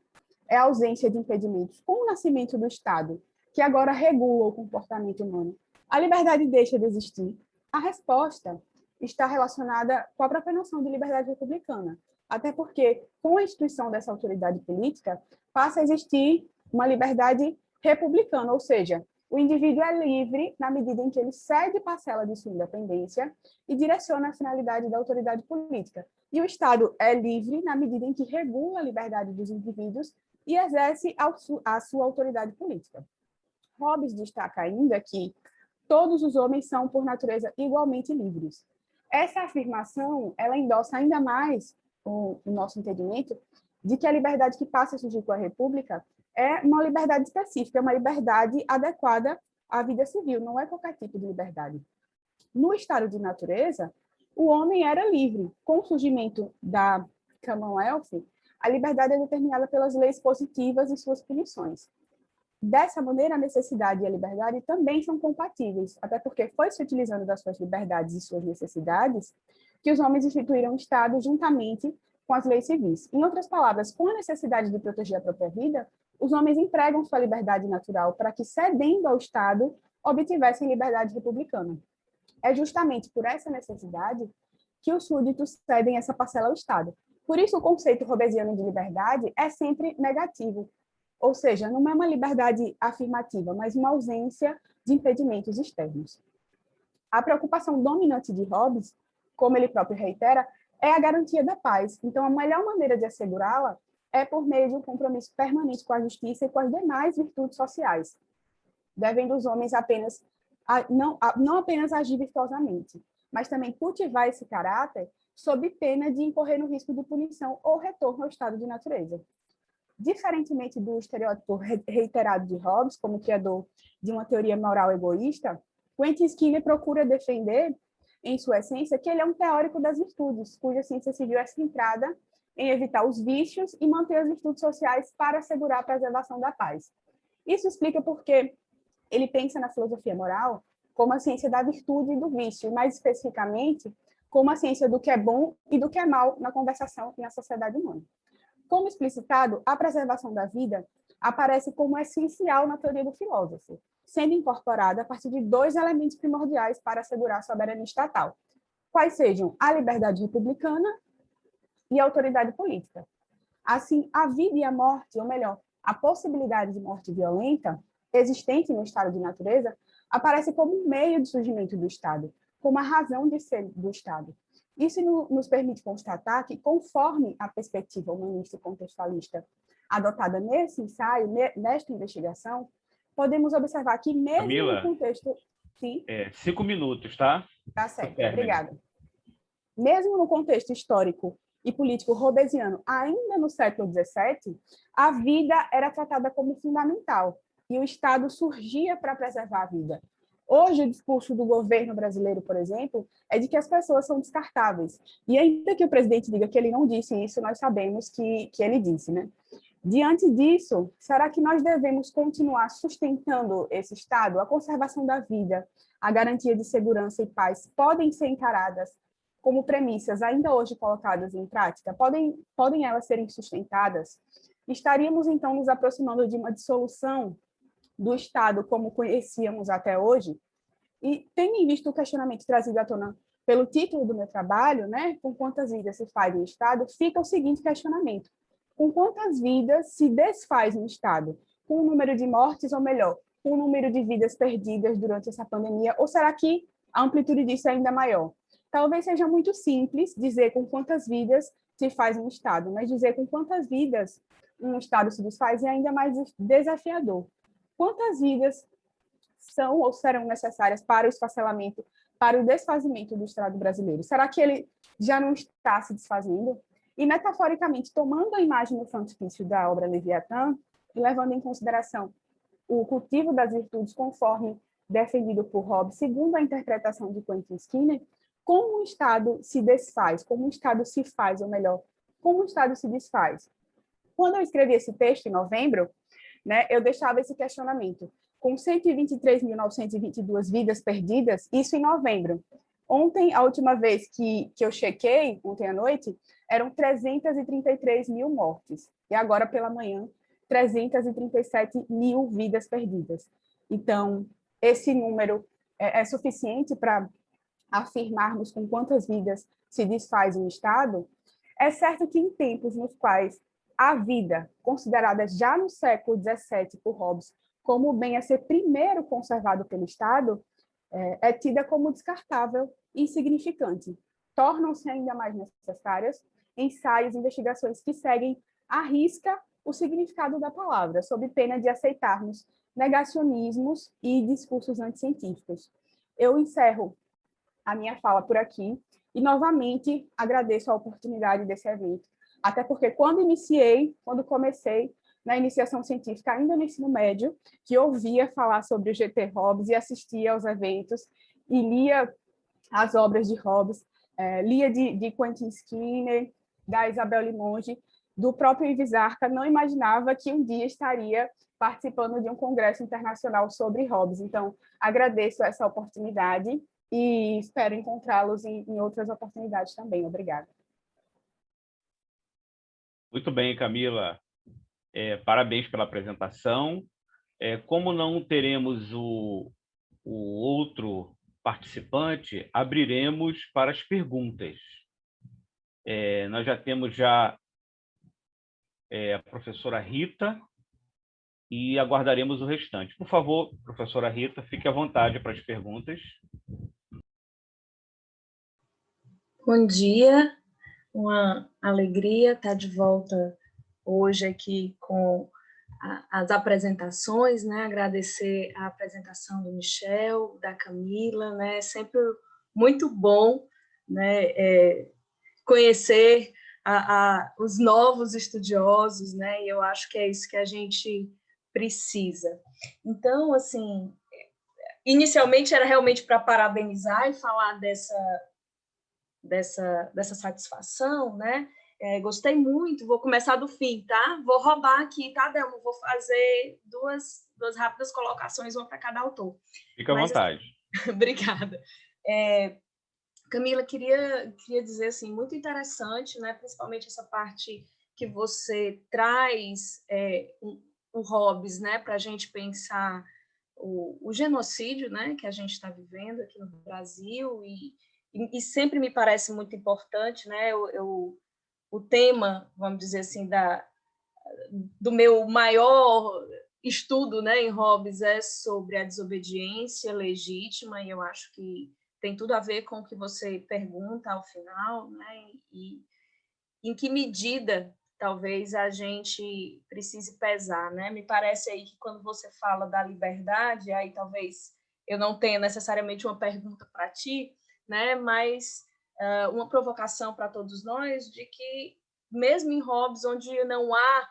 é a ausência de impedimentos com o nascimento do Estado, que agora regula o comportamento humano, a liberdade deixa de existir? A resposta está relacionada com a própria noção de liberdade republicana, até porque, com a instituição dessa autoridade política, passa a existir uma liberdade republicana, ou seja, o indivíduo é livre na medida em que ele cede parcela de sua independência e direciona a finalidade da autoridade política. E o Estado é livre na medida em que regula a liberdade dos indivíduos e exerce a sua autoridade política. Hobbes destaca ainda que todos os homens são, por natureza, igualmente livres. Essa afirmação, ela endossa ainda mais o nosso entendimento de que a liberdade que passa a surgir com a República é uma liberdade específica, é uma liberdade adequada à vida civil, não é qualquer tipo de liberdade. No estado de natureza, o homem era livre. Com o surgimento da Commonwealth, a liberdade é determinada pelas leis positivas e suas punições. Dessa maneira, a necessidade e a liberdade também são compatíveis, até porque foi se utilizando das suas liberdades e suas necessidades que os homens instituíram o Estado juntamente com as leis civis. Em outras palavras, com a necessidade de proteger a própria vida, os homens empregam sua liberdade natural para que, cedendo ao Estado, obtivessem liberdade republicana. É justamente por essa necessidade que os súditos cedem essa parcela ao Estado. Por isso, o conceito hobbesiano de liberdade é sempre negativo, ou seja, não é uma liberdade afirmativa, mas uma ausência de impedimentos externos. A preocupação dominante de Hobbes, como ele próprio reitera, é a garantia da paz. Então, a melhor maneira de assegurá-la é por meio de um compromisso permanente com a justiça e com as demais virtudes sociais, devendo os homens não apenas agir virtuosamente, mas também cultivar esse caráter sob pena de incorrer no risco de punição ou retorno ao estado de natureza. Diferentemente do estereótipo reiterado de Hobbes, como criador de uma teoria moral egoísta, Quentin Skinner procura defender, em sua essência, que ele é um teórico das virtudes, cuja ciência civil é centrada em evitar os vícios e manter as virtudes sociais para assegurar a preservação da paz. Isso explica porque ele pensa na filosofia moral como a ciência da virtude e do vício, e mais especificamente, como a ciência do que é bom e do que é mal na conversação e na sociedade humana. Como explicitado, a preservação da vida aparece como essencial na teoria do filósofo, sendo incorporada a partir de dois elementos primordiais para assegurar a soberania estatal, quais sejam a liberdade republicana e a autoridade política. Assim, a vida e a morte, ou melhor, a possibilidade de morte violenta existente no estado de natureza aparece como um meio de surgimento do Estado, como a razão de ser do Estado. Isso nos permite constatar que, conforme a perspectiva humanista e contextualista adotada nesse ensaio, nesta investigação, podemos observar que mesmo Camila, no contexto... Sim? 5 minutos, tá? Tá certo, obrigada. Mesmo no contexto histórico e político hobbesiano, ainda no século XVII, a vida era tratada como fundamental e o Estado surgia para preservar a vida. Hoje, o discurso do governo brasileiro, por exemplo, é de que as pessoas são descartáveis. E ainda que o presidente diga que ele não disse isso, nós sabemos que ele disse, né? Diante disso, será que nós devemos continuar sustentando esse Estado? A conservação da vida, a garantia de segurança e paz podem ser encaradas como premissas ainda hoje colocadas em prática? Podem elas serem sustentadas? Estaríamos, então, nos aproximando de uma dissolução do Estado como conhecíamos até hoje? E, tendo em vista o questionamento trazido à tona pelo título do meu trabalho, né, com quantas vidas se faz um Estado, fica o seguinte questionamento: com quantas vidas se desfaz um Estado? Com o número de mortes, ou melhor, com o número de vidas perdidas durante essa pandemia, ou será que a amplitude disso é ainda maior? Talvez seja muito simples dizer com quantas vidas se faz um Estado, mas dizer com quantas vidas um Estado se desfaz é ainda mais desafiador. Quantas vidas são ou serão necessárias para o esfacelamento, para o desfazimento do Estado brasileiro? Será que ele já não está se desfazendo? E, metaforicamente, tomando a imagem do frontispício da obra Leviatã, e levando em consideração o cultivo das virtudes conforme defendido por Hobbes, segundo a interpretação de Quentin Skinner, como um Estado se desfaz, como um Estado se faz, ou melhor, como um Estado se desfaz. Quando eu escrevi esse texto, em novembro, né, eu deixava esse questionamento. Com 123.922 vidas perdidas, isso em novembro. Ontem, a última vez que eu chequei, ontem à noite, eram 333 mil mortes. E agora, pela manhã, 337 mil vidas perdidas. Então, esse número é suficiente para afirmarmos com quantas vidas se desfaz um Estado. É certo que em tempos nos quais a vida, considerada já no século XVII por Hobbes como o bem a ser primeiro conservado pelo Estado, é tida como descartável e insignificante. Tornam-se ainda mais necessárias ensaios e investigações que seguem à risca o significado da palavra, sob pena de aceitarmos negacionismos e discursos anticientíficos. Eu encerro a minha fala por aqui e, novamente, agradeço a oportunidade desse evento, até porque quando comecei na iniciação científica, ainda no ensino médio, que ouvia falar sobre o GT Hobbes e assistia aos eventos e lia as obras de Hobbes, lia de Quentin Skinner, da Isabel Limonge, do próprio Ives Arca, não imaginava que um dia estaria participando de um congresso internacional sobre Hobbes. Então, agradeço essa oportunidade e espero encontrá-los em outras oportunidades também. Obrigada. Muito bem, Camila. Parabéns pela apresentação. Como não teremos o outro participante, abriremos para as perguntas. Nós já temos a professora Rita e aguardaremos o restante. Por favor, professora Rita, fique à vontade para as perguntas. Bom dia, uma alegria estar de volta hoje aqui com as apresentações, né? Agradecer a apresentação do Michel, da Camila, né? É sempre muito bom, né? Conhecer os novos estudiosos, né? E eu acho que é isso que a gente precisa. Então, assim, inicialmente era realmente para parabenizar e falar dessa satisfação, né? Gostei muito, vou começar do fim, tá? Vou roubar aqui, tá, Delmo? Vou fazer duas rápidas colocações, uma para cada autor. Fica à vontade. Assim, obrigada. Camila, queria dizer, assim, muito interessante, né? Principalmente essa parte que você traz o Hobbes, né? Para a gente pensar o genocídio, né? Que a gente está vivendo aqui no Brasil e sempre me parece muito importante, né? O tema, vamos dizer assim, do meu maior estudo, né, em Hobbes é sobre a desobediência legítima, e eu acho que tem tudo a ver com o que você pergunta ao final, né, e em que medida talvez a gente precise pesar, né? Me parece aí que quando você fala da liberdade, aí talvez eu não tenha necessariamente uma pergunta para ti, né, mas uma provocação para todos nós de que, mesmo em Hobbes, onde não há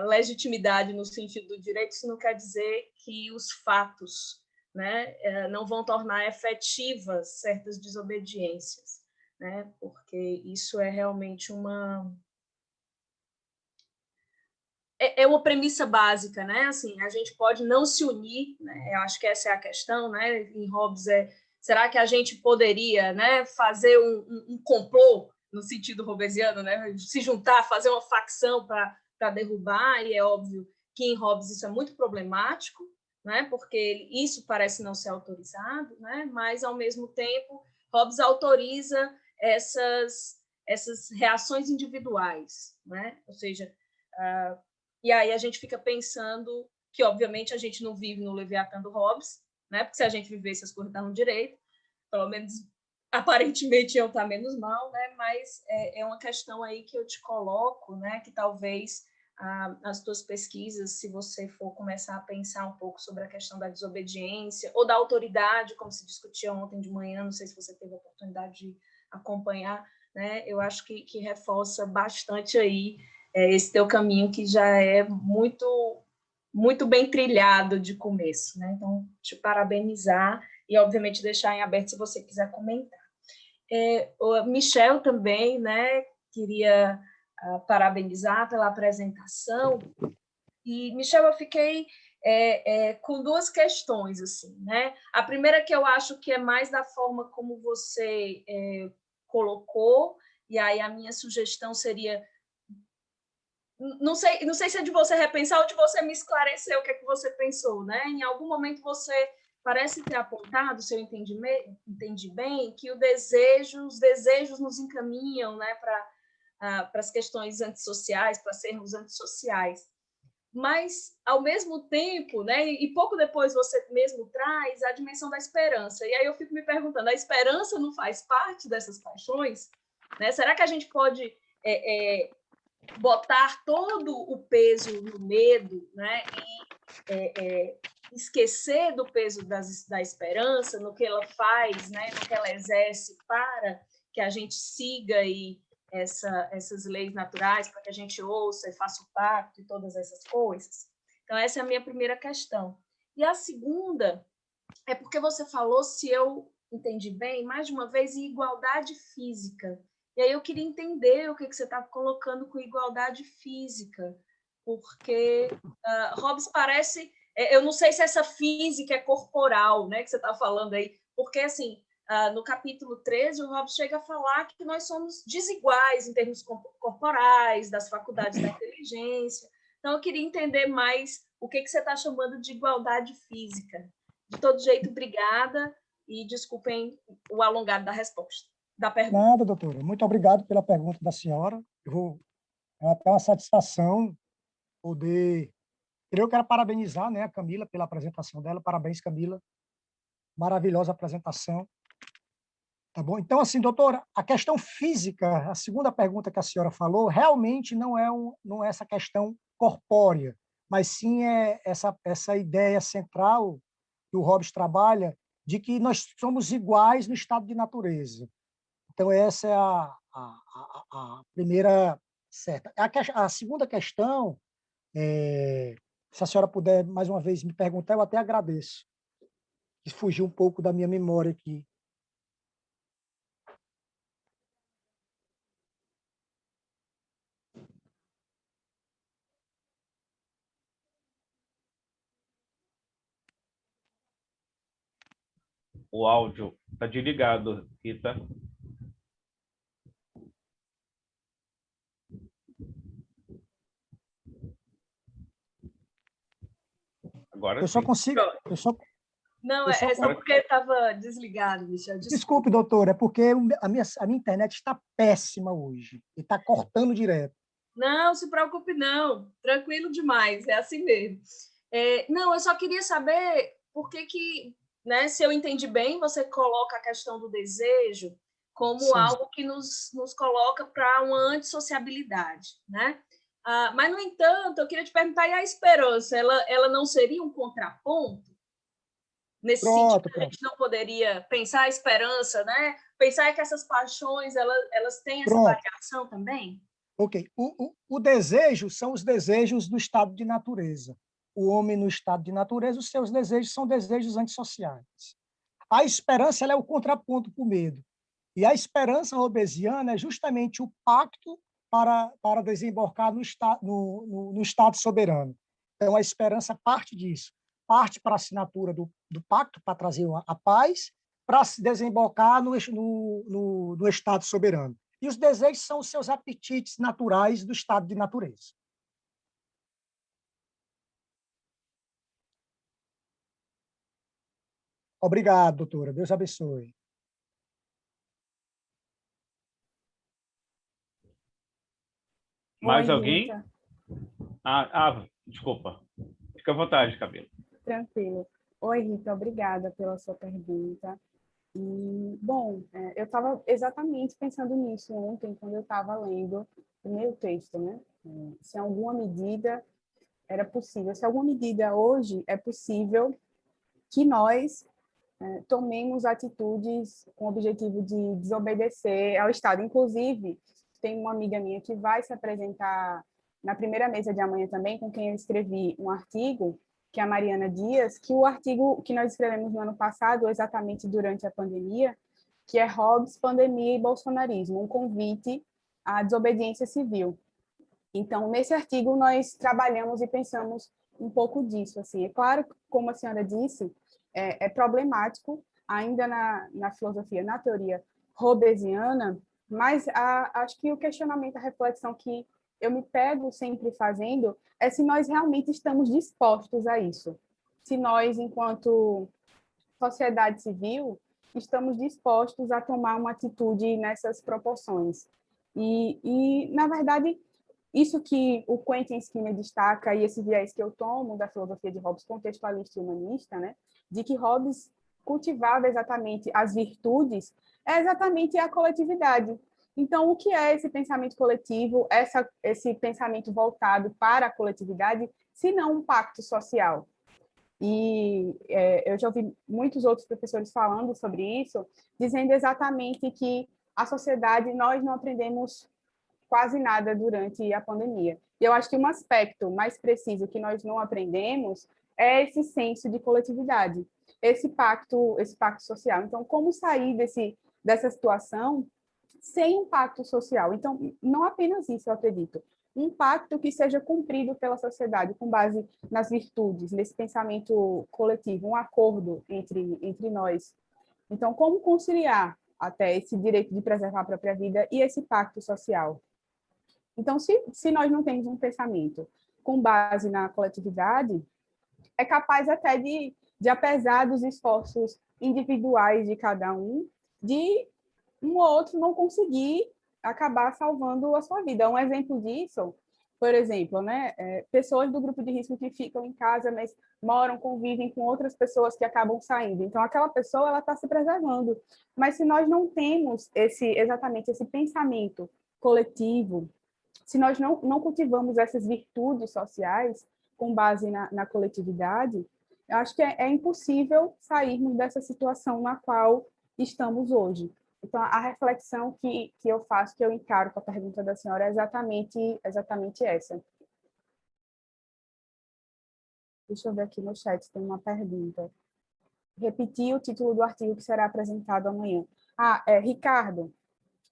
legitimidade no sentido do direito, isso não quer dizer que os fatos, né, não vão tornar efetivas certas desobediências, né, porque isso é realmente uma premissa básica, né? Assim, a gente pode não se unir, né? Eu acho que essa é a questão, né? Em Hobbes será que a gente poderia, né, fazer um complô no sentido hobbesiano, né? Se juntar, fazer uma facção para derrubar? E é óbvio que em Hobbes isso é muito problemático, né? Porque isso parece não ser autorizado, né? Mas ao mesmo tempo Hobbes autoriza essas reações individuais, né? Ou seja, e aí a gente fica pensando que, obviamente, a gente não vive no Leviatã do Hobbes, né? Porque se a gente vivesse, as coisas estavam direito, pelo menos aparentemente eu estar menos mal, né? Mas é uma questão aí que eu te coloco, né? Que talvez as tuas pesquisas, se você for começar a pensar um pouco sobre a questão da desobediência ou da autoridade, como se discutia ontem de manhã, não sei se você teve a oportunidade de acompanhar, né? Eu acho que reforça bastante aí esse teu caminho, que já é muito muito bem trilhado de começo, né? Então, te parabenizar e, obviamente, deixar em aberto se você quiser comentar. O Michel também, né? Queria parabenizar pela apresentação. E, Michel, eu fiquei com duas questões, assim, né? A primeira que eu acho que é mais da forma como você colocou, e aí a minha sugestão seria... Não sei se é de você repensar ou de você me esclarecer o que é que você pensou, né? Em algum momento você parece ter apontado, se eu entendi bem, que os desejos nos encaminham, né, para as questões antissociais, para sermos antissociais. Mas, ao mesmo tempo, né, e pouco depois você mesmo traz a dimensão da esperança. E aí eu fico me perguntando, a esperança não faz parte dessas paixões? Né? Será que a gente pode botar todo o peso no medo, né, e esquecer do peso da esperança, no que ela faz, né, no que ela exerce para que a gente siga aí essas leis naturais, para que a gente ouça e faça o pacto e todas essas coisas? Então, essa é a minha primeira questão. E a segunda é porque você falou, se eu entendi bem, mais de uma vez, em igualdade física. E aí eu queria entender o que você está colocando com igualdade física, porque Hobbes parece... Eu não sei se essa física é corporal, né, que você está falando aí, porque, assim, no capítulo 13, o Hobbes chega a falar que nós somos desiguais em termos corporais, das faculdades da inteligência. Então, eu queria entender mais o que você está chamando de igualdade física. De todo jeito, obrigada, e desculpem o alongado da resposta, da pergunta. Nada, doutora. Muito obrigado pela pergunta da senhora. É até uma satisfação poder... Eu quero parabenizar, né, a Camila pela apresentação dela. Parabéns, Camila. Maravilhosa apresentação. Tá bom? Então, assim, doutora, a questão física, a segunda pergunta que a senhora falou, realmente não é essa questão corpórea, mas sim essa ideia central que o Hobbes trabalha de que nós somos iguais no estado de natureza. Então, essa é a primeira certa. A segunda questão, se a senhora puder, mais uma vez, me perguntar, eu até agradeço. Que fugiu um pouco da minha memória aqui. O áudio está desligado, Rita. Agora Eu só sim. consigo... Não, é só porque estava desligado, Michel. Desculpe, doutor, é porque a minha internet está péssima hoje e está cortando direto. Não, se preocupe não, tranquilo demais, é assim mesmo. Não, eu só queria saber por que, né, se eu entendi bem, você coloca a questão do desejo como Sim. algo que nos coloca para uma antissociabilidade, né? Mas, no entanto, eu queria te perguntar, e a esperança, ela não seria um contraponto? Nesse sentido, a gente não poderia pensar a esperança, né? Pensar que essas paixões, elas têm essa variação também? Ok. O desejo são os desejos do estado de natureza. O homem no estado de natureza, os seus desejos são desejos antissociais. A esperança ela é o contraponto para o medo. E a esperança hobbesiana é justamente o pacto para desembarcar no Estado soberano. Então, a esperança parte disso. Parte para a assinatura do pacto, para trazer a paz, para se desembarcar no Estado soberano. E os desejos são os seus apetites naturais do estado de natureza. Obrigado, doutora. Deus abençoe. Mais Oi, alguém? Rita. Desculpa. Fica à vontade, Camila. Tranquilo. Oi, Rita, obrigada pela sua pergunta. E, bom, eu estava exatamente pensando nisso ontem, quando eu estava lendo o meu texto, né? Se em alguma medida era possível, se alguma medida hoje é possível que nós tomemos atitudes com o objetivo de desobedecer ao Estado. Inclusive, tem uma amiga minha que vai se apresentar na primeira mesa de amanhã também, com quem eu escrevi um artigo, que é a Mariana Dias, que o artigo que nós escrevemos no ano passado, exatamente durante a pandemia, que é Hobbes, Pandemia e Bolsonarismo, um convite à desobediência civil. Então, nesse artigo, nós trabalhamos e pensamos um pouco disso. Assim. É claro, como a senhora disse, é problemático, ainda na filosofia, na teoria hobbesiana, mas acho que o questionamento, a reflexão que eu me pego sempre fazendo é se nós realmente estamos dispostos a isso. Se nós, enquanto sociedade civil, estamos dispostos a tomar uma atitude nessas proporções. Na verdade, isso que o Quentin Skinner destaca, e esse viés que eu tomo da filosofia de Hobbes contextualista e humanista, né, de que Hobbes cultivava exatamente as virtudes, é exatamente a coletividade. Então, o que é esse pensamento coletivo, esse pensamento voltado para a coletividade, se não um pacto social? E eu já ouvi muitos outros professores falando sobre isso, dizendo exatamente que a sociedade, nós não aprendemos quase nada durante a pandemia. E eu acho que um aspecto mais preciso que nós não aprendemos é esse senso de coletividade, esse pacto social. Então, como sair dessa situação sem um pacto social? Então, não apenas isso, eu acredito. Um pacto que seja cumprido pela sociedade, com base nas virtudes, nesse pensamento coletivo, um acordo entre nós. Então, como conciliar até esse direito de preservar a própria vida e esse pacto social? Então, se nós não temos um pensamento com base na coletividade, é capaz até de apesar dos esforços individuais de cada um, de um ou outro não conseguir acabar salvando a sua vida. Um exemplo disso, por exemplo, né, pessoas do grupo de risco que ficam em casa, mas moram, convivem com outras pessoas que acabam saindo. Então, aquela pessoa ela está se preservando. Mas se nós não temos exatamente esse pensamento coletivo, se nós não cultivamos essas virtudes sociais com base na coletividade, eu acho que é impossível sairmos dessa situação na qual estamos hoje. Então, a reflexão que eu faço, que eu encaro com a pergunta da senhora, é exatamente essa. Deixa eu ver aqui no chat, tem uma pergunta. Repetir o título do artigo que será apresentado amanhã. Ricardo,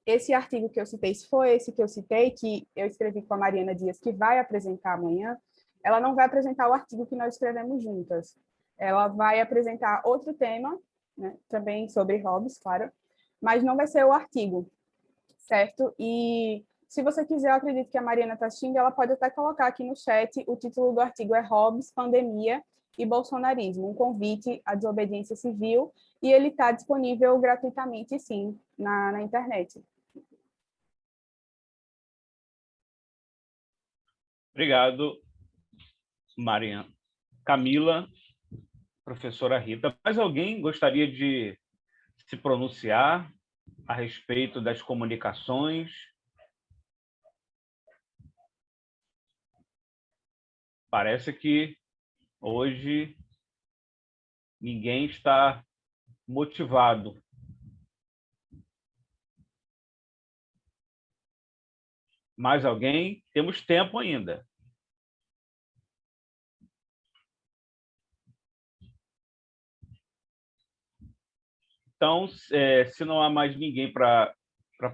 esse artigo que eu citei, se for esse que eu citei, que eu escrevi com a Mariana Dias, que vai apresentar amanhã, ela não vai apresentar o artigo que nós escrevemos juntas. Ela vai apresentar outro tema, né, também sobre Hobbes, claro, mas não vai ser o artigo, certo? E se você quiser, eu acredito que a Mariana está assistindo, ela pode até colocar aqui no chat, o título do artigo é Hobbes, Pandemia e Bolsonarismo, um convite à desobediência civil, e ele está disponível gratuitamente, sim, na internet. Obrigado, Mariana. Camila, professora Rita. Mais alguém gostaria de se pronunciar a respeito das comunicações? Parece que hoje ninguém está motivado. Mais alguém? Temos tempo ainda. Então, se não há mais ninguém para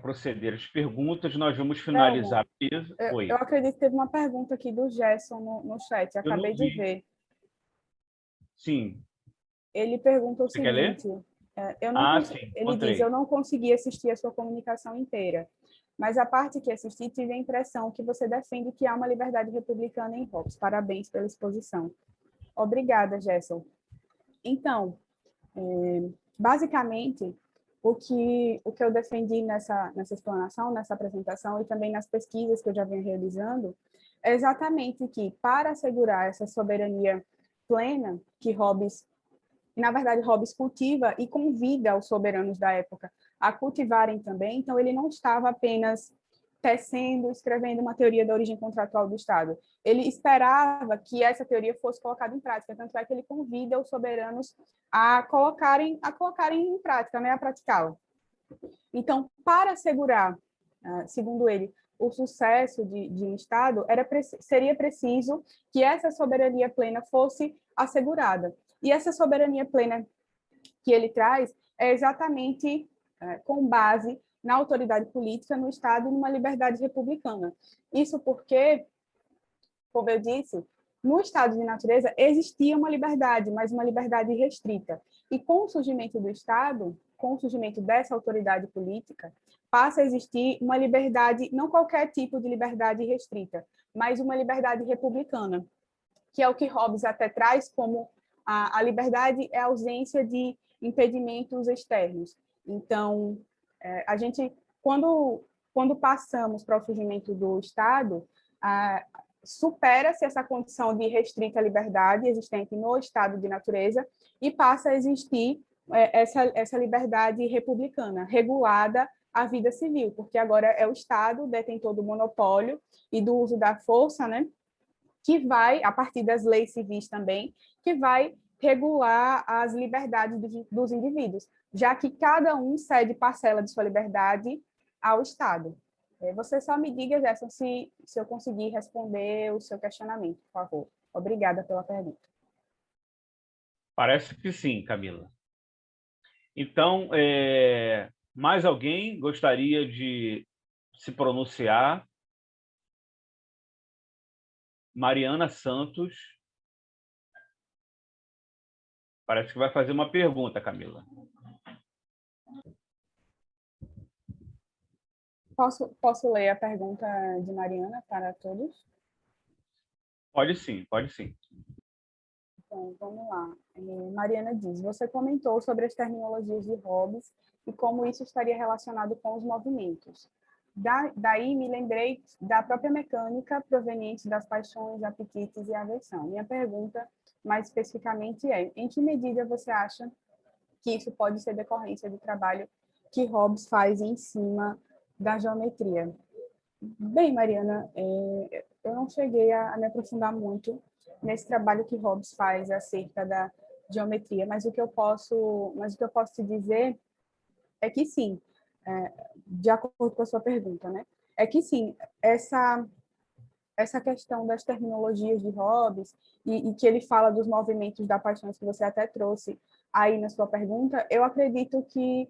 proceder às perguntas, nós vamos finalizar a mesa. Eu acredito que teve uma pergunta aqui do Gerson no chat, acabei de ver. Sim. Ele pergunta o Você quer ler? seguinte, Sim, ele diz, eu não consegui assistir a sua comunicação inteira, mas a parte que assisti tive a impressão que você defende que há uma liberdade republicana em Hobbes. Parabéns pela exposição. Obrigada, Gerson. Então, basicamente, o que eu defendi nessa explanação, nessa apresentação e também nas pesquisas que eu já venho realizando, é exatamente que, para assegurar essa soberania plena que Hobbes, na verdade, Hobbes cultiva e convida os soberanos da época a cultivarem também, então ele não estava apenas tecendo, escrevendo uma teoria da origem contratual do Estado. Ele esperava que essa teoria fosse colocada em prática, tanto é que ele convida os soberanos a colocarem em prática, né, a praticá-la. Então, para assegurar, segundo ele, o sucesso de um Estado, seria preciso que essa soberania plena fosse assegurada. E essa soberania plena que ele traz é exatamente com base na autoridade política, no Estado e numa liberdade republicana. Isso porque, como eu disse, no estado de natureza existia uma liberdade, mas uma liberdade restrita. E com o surgimento do Estado, com o surgimento dessa autoridade política, passa a existir uma liberdade, não qualquer tipo de liberdade restrita, mas uma liberdade republicana, que é o que Hobbes até traz como a liberdade é a ausência de impedimentos externos. Então, a gente, quando passamos para o surgimento do Estado, supera-se essa condição de restrita liberdade existente no estado de natureza e passa a existir essa liberdade republicana, regulada à vida civil, porque agora é o Estado detentor do monopólio e do uso da força, né, que vai, a partir das leis civis também, que vai regular as liberdades dos indivíduos, já que cada um cede parcela de sua liberdade ao Estado. Você só me diga, Gerson, se eu conseguir responder o seu questionamento, por favor. Obrigada pela pergunta. Parece que sim, Camila. Então, mais alguém gostaria de se pronunciar? Mariana Santos. Parece que vai fazer uma pergunta, Camila. Posso ler a pergunta de Mariana para todos? Pode sim, pode sim. Então, vamos lá. Mariana diz, você comentou sobre as terminologias de Hobbes e como isso estaria relacionado com os movimentos. Daí me lembrei da própria mecânica proveniente das paixões, apetites e aversão. Minha pergunta, mais especificamente, é: em que medida você acha que isso pode ser decorrência do trabalho que Hobbes faz em cima da geometria? Bem, Mariana, eu não cheguei a me aprofundar muito nesse trabalho que Hobbes faz acerca da geometria, mas o que eu posso te dizer é que sim, de acordo com a sua pergunta, né? É que sim, essa questão das terminologias de Hobbes e que ele fala dos movimentos da paixão que você até trouxe aí na sua pergunta, eu acredito que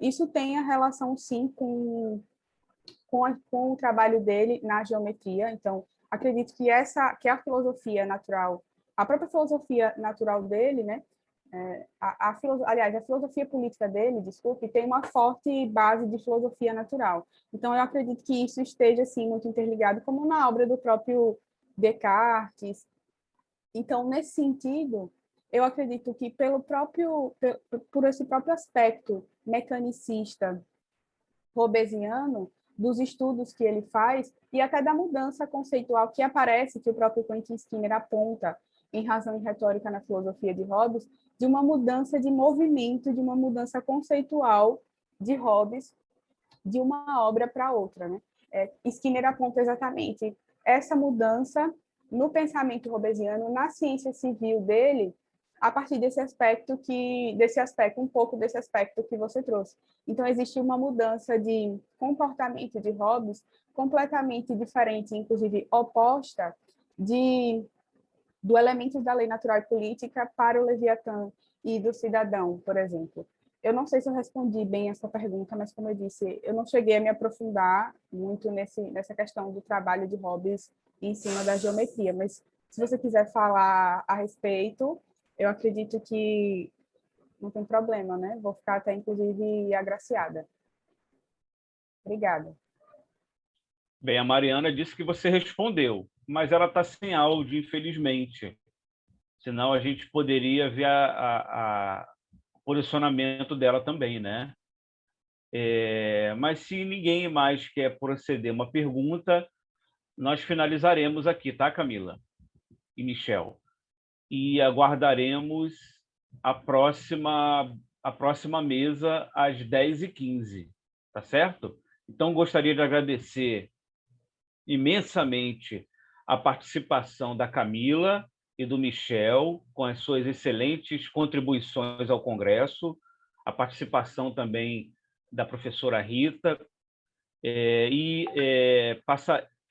isso tenha relação sim com o trabalho dele na geometria. Então, acredito que a filosofia natural, a própria filosofia natural dele, né, aliás, a filosofia política dele, desculpe, tem uma forte base de filosofia natural. Então, eu acredito que isso esteja, assim, muito interligado, como na obra do próprio Descartes. Então, nesse sentido, eu acredito que por esse próprio aspecto mecanicista hobbesiano, dos estudos que ele faz e até da mudança conceitual que aparece, que o próprio Quentin Skinner aponta em Razão e Retórica na Filosofia de Hobbes, de uma mudança de movimento, de uma mudança conceitual de Hobbes, de uma obra para outra, né? Skinner aponta exatamente essa mudança no pensamento hobbesiano, na ciência civil dele, a partir um pouco desse aspecto que você trouxe. Então, existe uma mudança de comportamento de Hobbes completamente diferente, inclusive oposta, do elemento da lei natural e política para o Leviatã e do cidadão, por exemplo. Eu não sei se eu respondi bem essa pergunta, mas, como eu disse, eu não cheguei a me aprofundar muito nessa questão do trabalho de Hobbes em cima da geometria, mas se você quiser falar a respeito, eu acredito que não tem problema, né? Vou ficar até, inclusive, agraciada. Obrigada. Bem, a Mariana disse que você respondeu, mas ela está sem áudio, infelizmente. Senão a gente poderia ver o posicionamento dela também, né? Mas se ninguém mais quer proceder uma pergunta, nós finalizaremos aqui, tá, Camila e Michel? E aguardaremos a próxima mesa às 10h15, tá certo? Então, gostaria de agradecer imensamente a participação da Camila e do Michel, com as suas excelentes contribuições ao Congresso, a participação também da professora Rita,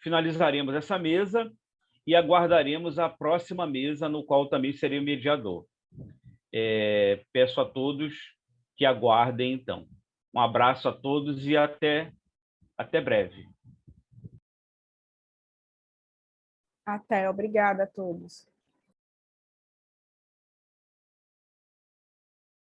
Finalizaremos essa mesa e aguardaremos a próxima mesa, no qual também serei o mediador. Peço a todos que aguardem, então. Um abraço a todos e até breve. Até, obrigada a todos.